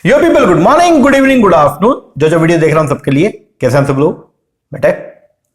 यो people, good morning, good evening, good afternoon. जो video देख रहा हूं सबके लिए कैसे हैं सब लोग बेटे?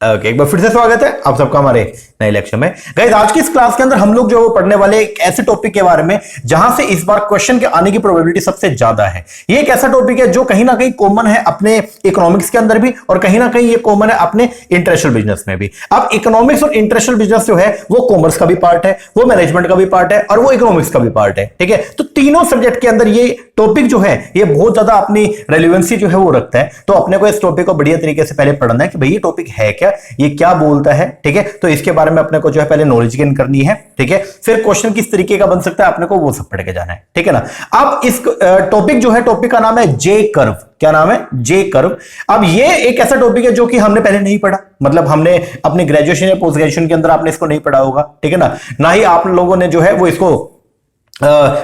ओके, एक बार फिर से स्वागत है आप सबका हमारे नए लेक्चर में। गाइस, आज की इस क्लास के अंदर हम लोग जो वो पढ़ने वाले एक ऐसे टॉपिक के बारे में जहां से इस बार क्वेश्चन के आने की प्रोबेबिलिटी सबसे ज्यादा है। ये एक ऐसा टॉपिक है जो कहीं ना कहीं कॉमन है अपने इकोनॉमिक्स के अंदर भी, और कहीं ना कहीं ये कॉमन है अपने इंटरनेशनल बिजनेस में भी। अब इकोनॉमिक्स और इंटरनेशनल बिजनेस जो है वो कॉमर्स का भी पार्ट है, वो मैनेजमेंट का भी पार्ट है, और वो इकोनॉमिक्स का भी पार्ट है। ठीक है, तो तीनों सब्जेक्ट के अंदर ये टॉपिक जो है ये बहुत ज्यादा अपनी रेलिवेंसी जो है वो रखता है। तो अपने को इस टॉपिक को बढ़िया तरीके से पहले पढ़ना है कि भाई ये टॉपिक है क्या, ये क्या बोलता है। ठीक है, तो इसके बारे में अपने को जो है पहले नॉलेज गेन करनी है। ठीक है, फिर क्वेश्चन किस तरीके का बन सकता है अपने को वो सब पढ़ के जाना है। ठीक है ना। अब इस टॉपिक जो है, टॉपिक का नाम है जे कर्व। क्या नाम है? J curve. अब ये एक ऐसा टॉपिक है जो कि हमने पहले नहीं पढ़ा, मतलब हमने अपने ग्रेजुएशन या पोस्ट ग्रेजुएशन के अंदर आपने इसको नहीं पढ़ा होगा। ठीक है ना, ना ही आप लोगों ने जो है वो इसको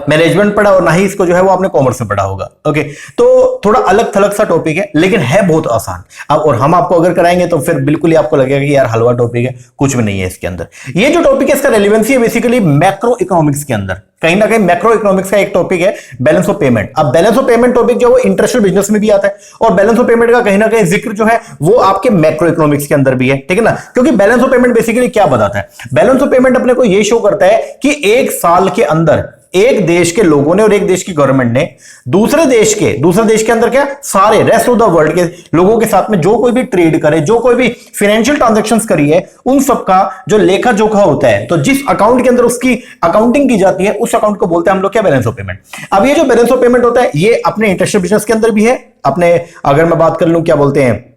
मैनेजमेंट पढ़ा और ना ही इसको जो है वो आपने कॉमर्स में पढ़ा होगा। ओके, तो थोड़ा अलग थलग सा टॉपिक है, लेकिन है बहुत आसान। अब और हम आपको अगर कराएंगे तो फिर बिल्कुल ही आपको लगेगा कि यार हलवा टॉपिक है, कुछ भी नहीं है इसके अंदर। ये जो टॉपिक है इसका रेलेवेंसी है बेसिकली मैक्रो इकोनॉमिक्स के अंदर। कहीं ना कहीं मैक्रो इकोनॉमिक्स का एक टॉपिक है बैलेंस ऑफ पेमेंट। अब बैलेंस ऑफ पेमेंट टॉपिक जो है वो इंटरनेशनल बिजनेस में भी आता है, और बैलेंस ऑफ पेमेंट का कहीं ना कहीं जिक्र जो है वो आपके मैक्रो इकोनॉमिक्स के अंदर भी है। ठीक है ना, क्योंकि बैलेंस ऑफ पेमेंट बेसिकली क्या बताता है? बैलेंस ऑफ पेमेंट अपने को ये शो करता है कि एक साल के अंदर एक देश के लोगों ने और एक देश की गवर्नमेंट ने दूसरे देश के अंदर क्या सारे रेस्ट ऑफ द वर्ल्ड के लोगों के साथ में जो कोई भी ट्रेड करे, जो कोई भी फाइनेंशियल ट्रांजैक्शंस करी है, उन सब का जो लेखा जोखा होता है, तो जिस अकाउंट के अंदर उसकी अकाउंटिंग की जाती है उस अकाउंट को बोलते हैं हम लोग क्या? Balance of payment. अब ये जो बैलेंस ऑफ पेमेंट होता है ये अपने इंटरनेशनल बिजनेस के अंदर भी है। अपने अगर मैं बात कर लूं क्या बोलते हैं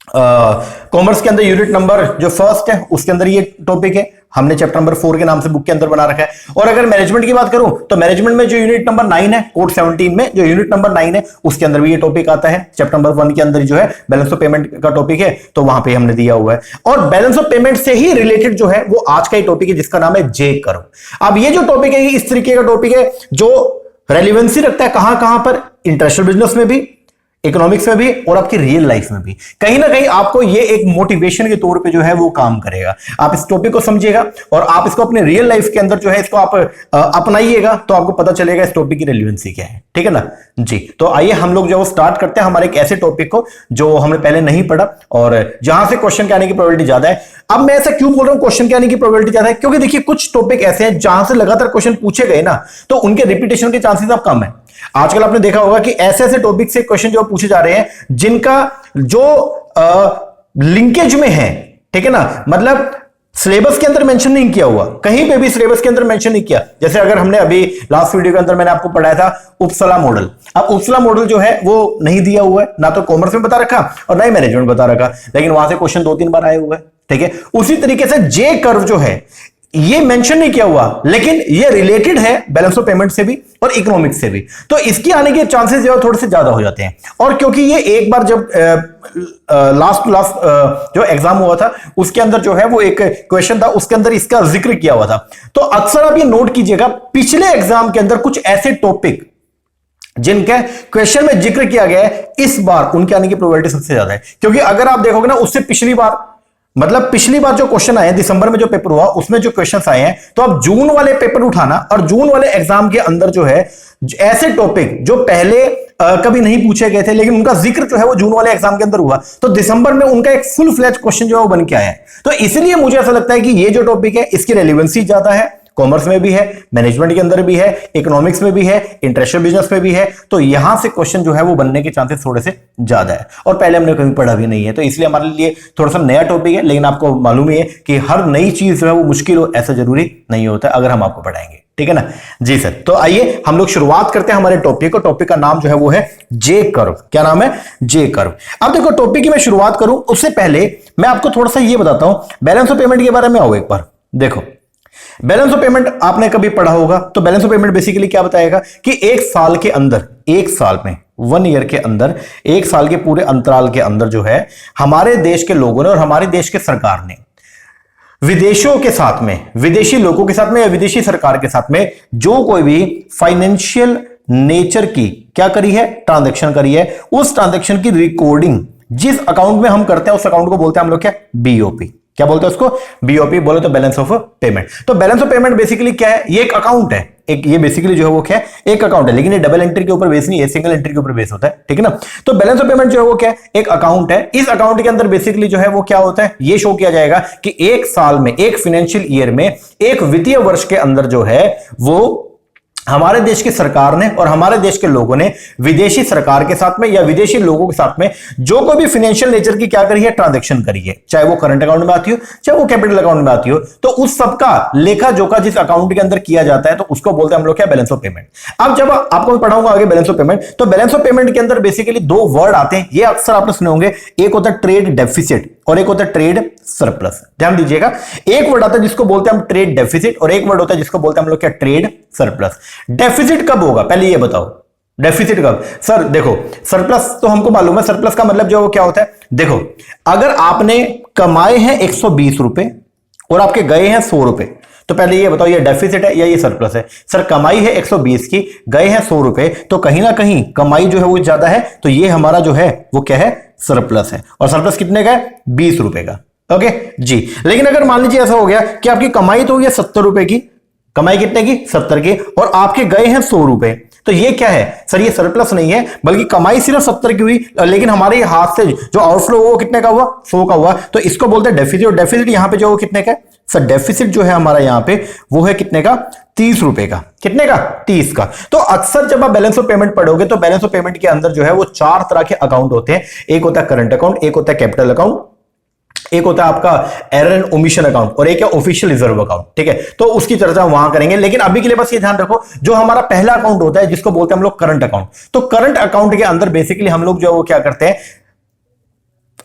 कॉमर्स के अंदर यूनिट नंबर जो फर्स्ट है उसके अंदर ये टॉपिक है, हमने चैप्टर नंबर 4 के नाम से बुक के अंदर बना रखा है। और अगर मैनेजमेंट की बात करूं तो मैनेजमेंट में जो यूनिट नंबर 9 है, कोड 17 में जो यूनिट नंबर 9 है उसके अंदर भी ये टॉपिक आता है। चैप्टर नंबर 1 के अंदर जो है बैलेंस ऑफ पेमेंट का टॉपिक है, तो वहां पे हमने दिया हुआ है। और बैलेंस ऑफ पेमेंट से ही रिलेटेड जो है वो आज का ही टॉपिक है जिसका नाम है जे कर्व। अब ये जो टॉपिक है इस तरीके का टॉपिक है जो रेलिवेंसी रखता है कहां कहां पर? इंटरनेशनल बिजनेस में भी, इकोनॉमिक्स में भी, और आपकी रियल लाइफ में भी। कहीं ना कहीं आपको ये एक मोटिवेशन के तौर पे जो है वो काम करेगा। आप इस टॉपिक को समझिएगा और आप इसको अपने रियल लाइफ के अंदर जो है इसको आप अपनाइएगा तो आपको पता चलेगा इस टॉपिक की रेलेवेंसी क्या है। ठीक है ना जी। तो आइए हम लोग जो स्टार्ट करते हैं हमारे एक ऐसे टॉपिक को जो हमने पहले नहीं पढ़ा और जहां से क्वेश्चन के आने की प्रोबेबिलिटी ज्यादा है। अब मैं ऐसा क्यों बोल रहा हूं क्वेश्चन के आने की प्रोबेबिलिटी ज्यादा है? क्योंकि देखिए कुछ टॉपिक ऐसे हैं जहां से लगातार क्वेश्चन पूछे गए ना, तो उनके रिपीटेशन के चांसेस अब कम है। आजकल आपने देखा होगा कि ऐसे ऐसे टॉपिक से क्वेश्चन जो पूछे जा रहे हैं जिनका जो लिंकेज में है। ठीक है ना, मतलब सिलेबस के अंदर मेंशन नहीं किया हुआ, कहीं पे भी सिलेबस के अंदर मेंशन नहीं किया। जैसे अगर हमने अभी लास्ट वीडियो के अंदर मैंने आपको पढ़ाया था उपसला मॉडल। अब उपसला मॉडल जो है वो नहीं दिया हुआ है, ना तो कॉमर्स में बता रखा और ना ही मैनेजमेंट बता रखा, लेकिन वहां से क्वेश्चन 2-3 बार आए हुए हैं। ठीक है, उसी तरीके से जे कर्व जो है ये मेंशन नहीं किया हुआ, लेकिन ये रिलेटेड है बैलेंस ऑफ पेमेंट से भी और इकोनॉमिक्स से भी, तो इसकी आने के चांसेस जो है थोड़े से ज्यादा हो जाते हैं। और क्योंकि ये एक बार जब लास्ट जो एग्जाम हुआ था उसके अंदर जो है वो एक क्वेश्चन था, उसके अंदर इसका जिक्र किया हुआ था। तो अक्सर आप ये नोट कीजिएगा पिछले एग्जाम के अंदर कुछ ऐसे टॉपिक जिनके क्वेश्चन में जिक्र किया गया है, इस बार उनके आने की प्रोबेबिलिटी सबसे ज्यादा है। क्योंकि अगर आप देखोगे ना उससे पिछली बार, मतलब पिछली बार जो क्वेश्चन आए दिसंबर में जो पेपर हुआ उसमें जो क्वेश्चंस आए हैं, तो आप जून वाले पेपर उठाना और जून वाले एग्जाम के अंदर जो है ऐसे टॉपिक जो पहले कभी नहीं पूछे गए थे लेकिन उनका जिक्र जो है वो जून वाले एग्जाम के अंदर हुआ, तो दिसंबर में उनका एक फुल फ्लैज क्वेश्चन जो है वो बन के आया है। तो इसलिए मुझे ऐसा लगता है कि ये जो टॉपिक है इसकी रेलेवेंसी ज्यादा है, कॉमर्स में भी है, मैनेजमेंट के अंदर भी है, इकोनॉमिक्स में भी है, इंटरनेशनल बिजनेस में भी है, तो यहां से क्वेश्चन जो है वो बनने के चांसेस थोड़े से ज्यादा है। और पहले हमने कभी पढ़ा भी नहीं है, तो इसलिए हमारे लिए थोड़ा सा नया टॉपिक है, लेकिन आपको मालूम ही है कि हर नई चीज जो है वो मुश्किल हो ऐसा जरूरी नहीं होता अगर हम आपको पढ़ाएंगे। ठीक है ना जी सर। तो आइए हम लोग शुरुआत करते हैं हमारे टॉपिक को। टॉपिक का नाम जो है वो है जे कर्व। क्या नाम है? J curve. अब देखो टॉपिक की मैं शुरुआत करूं उससे पहले मैं आपको थोड़ा सा ये बताता हूं बैलेंस ऑफ पेमेंट के बारे में। आओ एक बार देखो, बैलेंस ऑफ पेमेंट आपने कभी पढ़ा होगा, तो बैलेंस ऑफ पेमेंट बेसिकली क्या बताएगा कि एक साल के अंदर, एक साल में 1 ईयर के अंदर, एक साल के पूरे अंतराल के अंदर जो है हमारे देश के लोगों ने और हमारे देश के सरकार ने विदेशों के साथ में, विदेशी लोगों के साथ में या विदेशी सरकार के साथ में जो कोई भी फाइनेंशियल नेचर की क्या करी है, ट्रांजैक्शन करी है, उस ट्रांजैक्शन की रिकॉर्डिंग जिस अकाउंट में हम करते हैं उस अकाउंट को बोलते हैं हम लोग क्या? बीओपी। क्या बोलते हैं उसको? बीओपी बोले तो बैलेंस ऑफ पेमेंट। तो बैलेंस ऑफ पेमेंट बेसिकली क्या है? ये एक अकाउंट है, एक ये बेसिकली जो है वो क्या है, एक अकाउंट है, लेकिन ये डबल एंट्री के ऊपर बेस नहीं है, सिंगल एंट्री के ऊपर बेस होता है, ठीक है ना। तो बैलेंस ऑफ पेमेंट जो है वो क्या है, एक अकाउंट है। इस अकाउंट के अंदर बेसिकली जो है वो क्या होता है, ये शो किया जाएगा कि एक साल में, एक फाइनेंशियल ईयर में, एक वित्तीय वर्ष के अंदर जो है वो हमारे देश की सरकार ने और हमारे देश के लोगों ने विदेशी सरकार के साथ में या विदेशी लोगों के साथ में जो कोई भी फाइनेंशियल नेचर की क्या करी है, ट्रांजैक्शन करी है, चाहे वो करंट अकाउंट में आती हो चाहे वो कैपिटल अकाउंट में आती हो, तो उस सबका लेखा जोखा जिस अकाउंट के अंदर किया जाता है तो उसको बोलते हैं हम लोग क्या, बैलेंस ऑफ पेमेंट। अब जब आपको मैं पढ़ाऊंगा आगे बैलेंस ऑफ पेमेंट, तो बैलेंस ऑफ पेमेंट के अंदर बेसिकली दो वर्ड आते हैं, ये अक्सर आपने सुने होंगे, एक होता है ट्रेड डेफिसिट और एक होता है ट्रेड सरप्लस। ध्यान दीजिएगा, एक वर्ड आता है जिसको बोलते हैं हम ट्रेड डेफिसिट और एक वर्ड होता है जिसको बोलते हैं हम लोग क्या, ट्रेड सरप्लस। डेफिसिट कब होगा, पहले ये बताओ, डेफिसिट कब? सर देखो, सरप्लस तो हमको मालूम है, सरप्लस का मतलब जो क्या होता है, देखो अगर आपने कमाए हैं 120 रुपए और आपके गए हैं 100 रुपए, तो पहले ये बताओ ये डेफिसिट है या ये सरप्लस है? सर कमाई है 120 की, गए हैं 100 रुपए, तो कहीं ना कहीं कमाई जो है वो ज्यादा है, तो ये हमारा जो है वो क्या है, सरप्लस है। और सरप्लस कितने का है, 20 रुपए का। ओके जी। लेकिन अगर मान लीजिए ऐसा हो गया कि आपकी कमाई तो हुई है 70 रुपए की, कमाई कितने की, 70 की, और आपके गए हैं 100 रुपए, तो ये क्या है सर, ये सरप्लस नहीं है, बल्कि कमाई सिर्फ 70 की हुई, लेकिन हमारे हाथ से जो आउटफ्लो वो कितने का हुआ, 100 का हुआ, तो इसको बोलते हैं डेफिसिट। और डेफिसिट यहां पे जो कितने का है सर, डेफिसिट जो है हमारा यहां पे वो है कितने का, 30 रुपए का। कितने का, 30 का। तो अक्सर जब आप बैलेंस ऑफ पेमेंट पढ़ोगे तो बैलेंस ऑफ पेमेंट के अंदर जो है वो 4 तरह के अकाउंट होते हैं, एक होता है करंट अकाउंट, एक होता है कैपिटल अकाउंट, एक होता है आपका एरर एंड ओमिशन अकाउंट और एक है ऑफिशियल रिजर्व अकाउंट, ठीक है। तो उसकी चर्चा वहां करेंगे, लेकिन अभी के लिए बस ये ध्यान रखो, जो हमारा पहला अकाउंट होता है जिसको बोलते हैं हम लोग करंट अकाउंट, तो करंट अकाउंट के अंदर बेसिकली हम लोग जो है वो क्या करते हैं,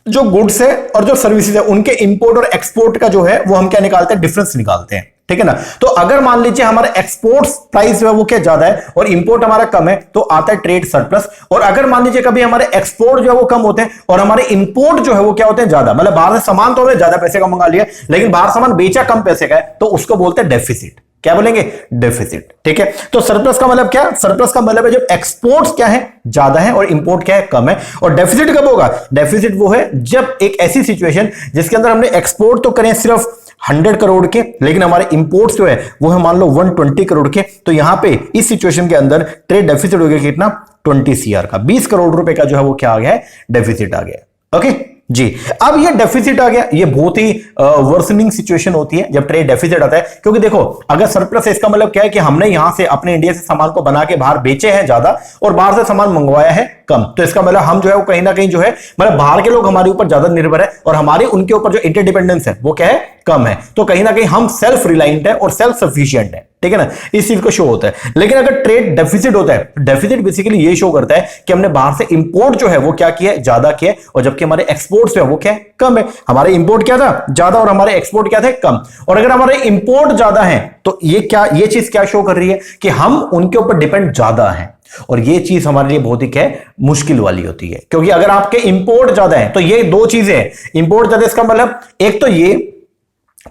जो गुड्स है और जो सर्विसेज है उनके इंपोर्ट और एक्सपोर्ट का जो है वो हम क्या निकालते हैं, डिफरेंस निकालते हैं, ठीक है ना। तो अगर मान लीजिए हमारा एक्सपोर्ट प्राइस जो है वो क्या ज्यादा है और इंपोर्ट हमारा कम है, तो आता है ट्रेड सरप्लस। और अगर मान लीजिए कभी हमारे एक्सपोर्ट जो है वो कम होते हैं और हमारे इंपोर्ट जो है वो क्या होते हैं, ज्यादा, मतलब बाहर से सामान तो हमने ज्यादा पैसे का मंगा लिया लेकिन बाहर सामान बेचा कम पैसे का है, तो उसको बोलते हैं डेफिसिट। क्या बोलेंगे, डेफिसिट, ठीक है। तो सरप्लस का मतलब क्या, सरप्लस का मतलब है जब एक्सपोर्ट्स क्या है, ज्यादा है और इंपोर्ट क्या है, कम है। और डेफिसिट कब होगा, डेफिसिट वो है जब एक ऐसी सिचुएशन जिसके अंदर हमने एक्सपोर्ट तो करें सिर्फ 100 करोड़ के, लेकिन हमारे इंपोर्ट्स जो है वो है मान लो 120 करोड़ के, तो यहां पे इस सिचुएशन के अंदर ट्रेड डेफिसिट हो गया कितना, 20 CR का, 20 करोड़ रुपए का जो है वो क्या आ गया है, डेफिसिट आ गया। ओके जी। अब ये डेफिसिट आ गया, ये बहुत ही वर्सनिंग सिचुएशन होती है जब ट्रेड डेफिसिट आता है, क्योंकि देखो अगर सरप्लस है इसका मतलब क्या है कि हमने यहां से अपने इंडिया से सामान को बना के बाहर बेचे हैं ज्यादा और बाहर से सामान मंगवाया है कम, तो इसका मतलब हम जो है वो कहीं ना कहीं जो है मतलब बाहर के लोग हमारे ऊपर ज्यादा निर्भर है और हमारे उनके ऊपर जो इंटरडिपेंडेंस है वो क्या है, कम है। तो कहीं ना कहीं हम सेल्फ रिलायंट है और सेल्फ सफिशिएंट है, ठीक है ना, इस चीज को शो होता है। लेकिन अगर ट्रेड डेफिसिट होता है, डेफिसिट बेसिकली ये शो करता है कि हमने बाहर से इंपोर्ट जो है वो क्या किया है, ज्यादा किया है, और जबकि हमारे एक्सपोर्ट जो है वो क्या है, कम है। हमारे इंपोर्ट क्या था, ज्यादा, और हमारे एक्सपोर्ट क्या थे, कम। और अगर हमारे इंपोर्ट ज्यादा है तो ये क्या, ये चीज क्या शो कर रही है कि हम उनके ऊपर डिपेंड ज्यादा है, और ये चीज हमारे लिए बहुत ही क्या मुश्किल वाली होती है, क्योंकि अगर आपके इंपोर्ट ज्यादा है तो ये दो चीजें हैं, इंपोर्ट ज्यादा इसका मतलब एक तो ये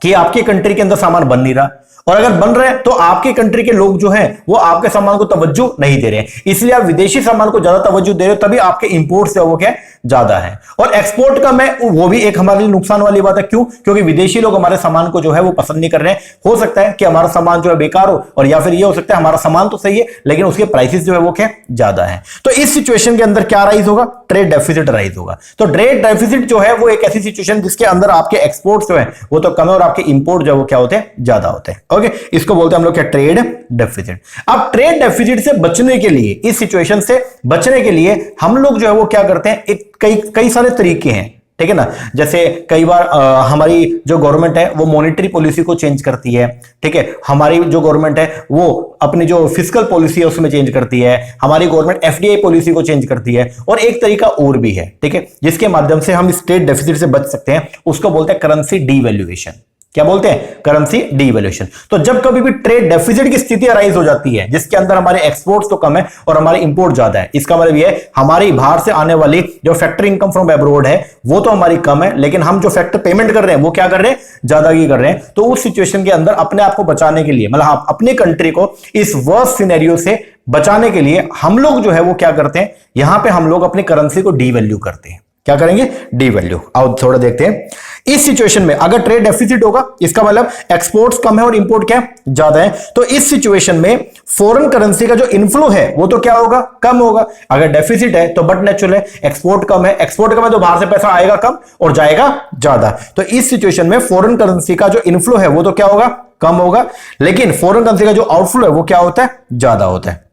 कि आपकी कंट्री के अंदर सामान बन नहीं रहा, और अगर बन रहे हैं तो आपकी कंट्री के लोग जो हैं वो आपके सामान को तवज्जो नहीं दे रहे हैं, इसलिए आप विदेशी सामान को ज्यादा तवज्जो दे रहे हो, तभी आपके इंपोर्ट से वो क्या ज्यादा है। और एक्सपोर्ट का मैं वो भी एक हमारे लिए नुकसान वाली बात है, क्यों, क्योंकि विदेशी लोग हमारे सामान को जो है वो पसंद नहीं कर रहे हैं। हो सकता है कि हमारा सामान जो है बेकार हो, और या फिर ये हो सकता है हमारा सामान तो सही है लेकिन उसके प्राइसेस जो है वो क्या ज्यादा है। तो इस सिचुएशन के अंदर क्या राइज होगा, ट्रेड डेफिसिट राइज होगा। तो ट्रेड डेफिसिट जो है वो एक ऐसी सिचुएशन जिसके अंदर आपके एक्सपोर्ट जो है वो तो कम है और आपके इंपोर्ट जो है वो क्या होते हैं, ज्यादा होते हैं। ओके, इसको बोलते हैं हम लोग क्या, ट्रेड डेफिसिट। अब ट्रेड डेफिसिट से बचने के लिए, इस सिचुएशन से बचने के लिए हम लोग जो है वो क्या करते हैं, एक कई सारे तरीके हैं, ठीक है ना। जैसे कई बार हमारी जो गवर्नमेंट है वो मॉनेटरी पॉलिसी को चेंज करती है, ठीक है। हमारी जो गवर्नमेंट है वो अपनी जो फिस्कल पॉलिसी है उसमें चेंज करती है, हमारी गवर्नमेंट एफडीआई पॉलिसी को चेंज करती है, और एक तरीका और भी है, ठीक है, जिसके माध्यम से हम इस ट्रेड डेफिसिट से बच सकते हैं, उसको बोलते हैं करेंसी डीवैल्यूएशन। क्या बोलते हैं, करेंसी डीवैल्यूएशन। तो जब कभी भी ट्रेड डेफिसिट की स्थिति अराइज हो जाती है जिसके अंदर हमारे एक्सपोर्ट्स तो कम है और हमारे इंपोर्ट ज्यादा है, इसका मतलब ये है हमारी बाहर से आने वाली जो फैक्टरी इनकम फ्रॉम अब्रॉड है वो तो हमारी कम है, लेकिन हम जो फैक्टर पेमेंट कर रहे हैं वो क्या कर रहे हैं, ज्यादा की कर रहे हैं। तो उस सिचुएशन के अंदर अपने आप को बचाने के लिए, मतलब आप अपनी कंट्री को इस वर्स्ट सिनेरियो से बचाने के लिए हम लोग जो है वो क्या करते हैं, यहां पे हम लोग अपनी करेंसी को डीवैल्यू करते हैं। क्या करेंगे, डी वैल्यू। आओ थोड़ा देखते हैं। इस सिचुएशन में अगर ट्रेड डेफिसिट होगा, इसका मतलब एक्सपोर्ट्स कम है और इंपोर्ट क्या ज्यादा है, तो इस सिचुएशन में फॉरेन करेंसी का जो इनफ्लो है वो तो क्या होगा, कम होगा। अगर डेफिसिट है तो बट नेचुरल है, एक्सपोर्ट कम है, एक्सपोर्ट कम है तो बाहर से पैसा आएगा कम और जाएगा ज्यादा। तो इस सिचुएशन में फॉरेन करेंसी का जो इनफ्लो है वो तो क्या होगा, कम होगा, लेकिन फॉरेन करेंसी का जो आउटफ्लो है वो क्या होता है, ज्यादा होता है।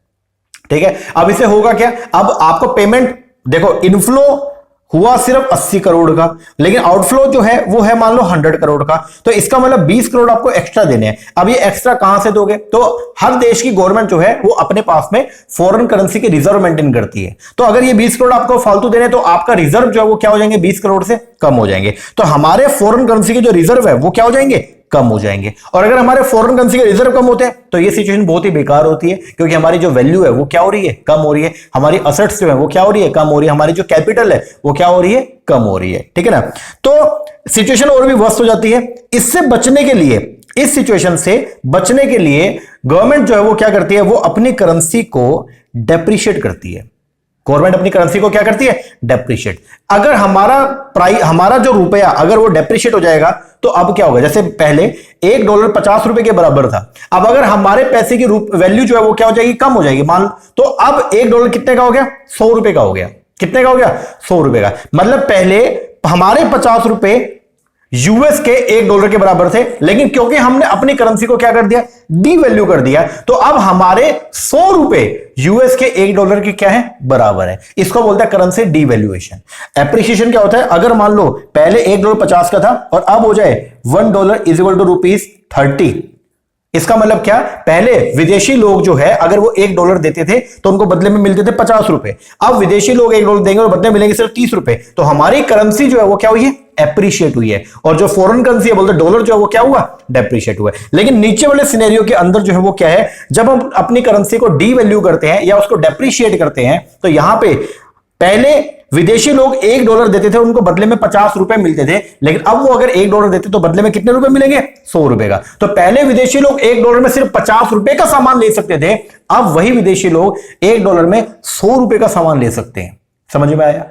ठीक है, अब इसे होगा क्या, अब आपको पेमेंट देखो, इनफ्लो हुआ सिर्फ 80 करोड़ का, लेकिन आउटफ्लो जो है वो है मान लो 100 करोड़ का, तो इसका मतलब 20 करोड़ आपको एक्स्ट्रा देने हैं। अब ये एक्स्ट्रा कहां से दोगे, तो हर देश की गवर्नमेंट जो है वो अपने पास में फॉरेन करेंसी के रिजर्व मेंटेन करती है। तो अगर ये 20 करोड़ आपको फालतू देने तो आपका रिजर्व जो है वो क्या हो जाएंगे, 20 करोड़ से कम हो जाएंगे। तो हमारे फॉरेन करेंसी के जो रिजर्व है वो क्या हो जाएंगे, कम हो जाएंगे। और अगर हमारे फॉरेन करेंसी के रिजर्व कम होते हैं तो ये सिचुएशन बहुत ही बेकार होती है, क्योंकि हमारी जो वैल्यू है वो क्या हो रही है, कम हो रही है। हमारी असेट्स जो है वो क्या हो रही है, कम हो रही है। हमारी जो कैपिटल है वो क्या हो रही है, कम हो रही है। ठीक है ना, तो सिचुएशन और भी वर्स्ट हो जाती है। इससे बचने के लिए, इस सिचुएशन से बचने के लिए गवर्नमेंट जो है वो क्या करती है, वो अपनी करेंसी को डेप्रिशिएट करती है। गवर्नमेंट अपनी करेंसी को क्या करती है, डेप्रिशिएट। अगर हमारा जो रुपया अगर वो डेप्रिशिएट हो जाएगा तो अब क्या होगा, जैसे पहले $1 50 रुपए के बराबर था, अब अगर हमारे पैसे की वैल्यू जो है वो क्या हो जाएगी, कम हो जाएगी। मान तो अब $1 कितने का हो गया, 100 रुपए का हो गया। कितने का हो गया, 100 रुपए का। मतलब पहले हमारे 50 रुपए यूएस के $1 के बराबर थे, लेकिन क्योंकि हमने अपनी करेंसी को क्या कर दिया, डी वैल्यू कर दिया, तो अब हमारे 100 रुपए यूएस के $1 के क्या है, बराबर है। इसको बोलते हैं करेंसी डीवैल्यूएशन। एप्रिसिएशन क्या होता है, अगर मान लो पहले $1 50 का था और अब हो जाए $1 = ₹30, इसका मतलब क्या, पहले विदेशी लोग जो है अगर वो $1 देते थे तो उनको बदले में मिलते थे 50 रुपए, अब विदेशी लोग $1 देंगे और बदले में मिलेंगे सिर्फ 30 रुपए। तो हमारी करेंसी जो है वो क्या हुई है, एप्रिशिएट हुई है, और जो फॉरेन करेंसी है बोलते डॉलर जो है वो क्या हुआ, डेप्रिशिएट हुआ है। लेकिन नीचे वाले सिनेरियो के अंदर जो है वो क्या है, जब हम अपनी करेंसी को डी वैल्यू करते हैं या उसको डेप्रिशिएट करते हैं, तो यहां पे पहले विदेशी लोग $1 देते थे, उनको बदले में 50 रुपए मिलते थे, लेकिन अब वो अगर $1 देते तो बदले में कितने रुपए मिलेंगे, 100 रुपए का। तो पहले विदेशी लोग $1 में सिर्फ 50 रुपए का सामान ले सकते थे, अब वही विदेशी लोग $1 में 100 रुपए का सामान ले सकते हैं। समझ में आया,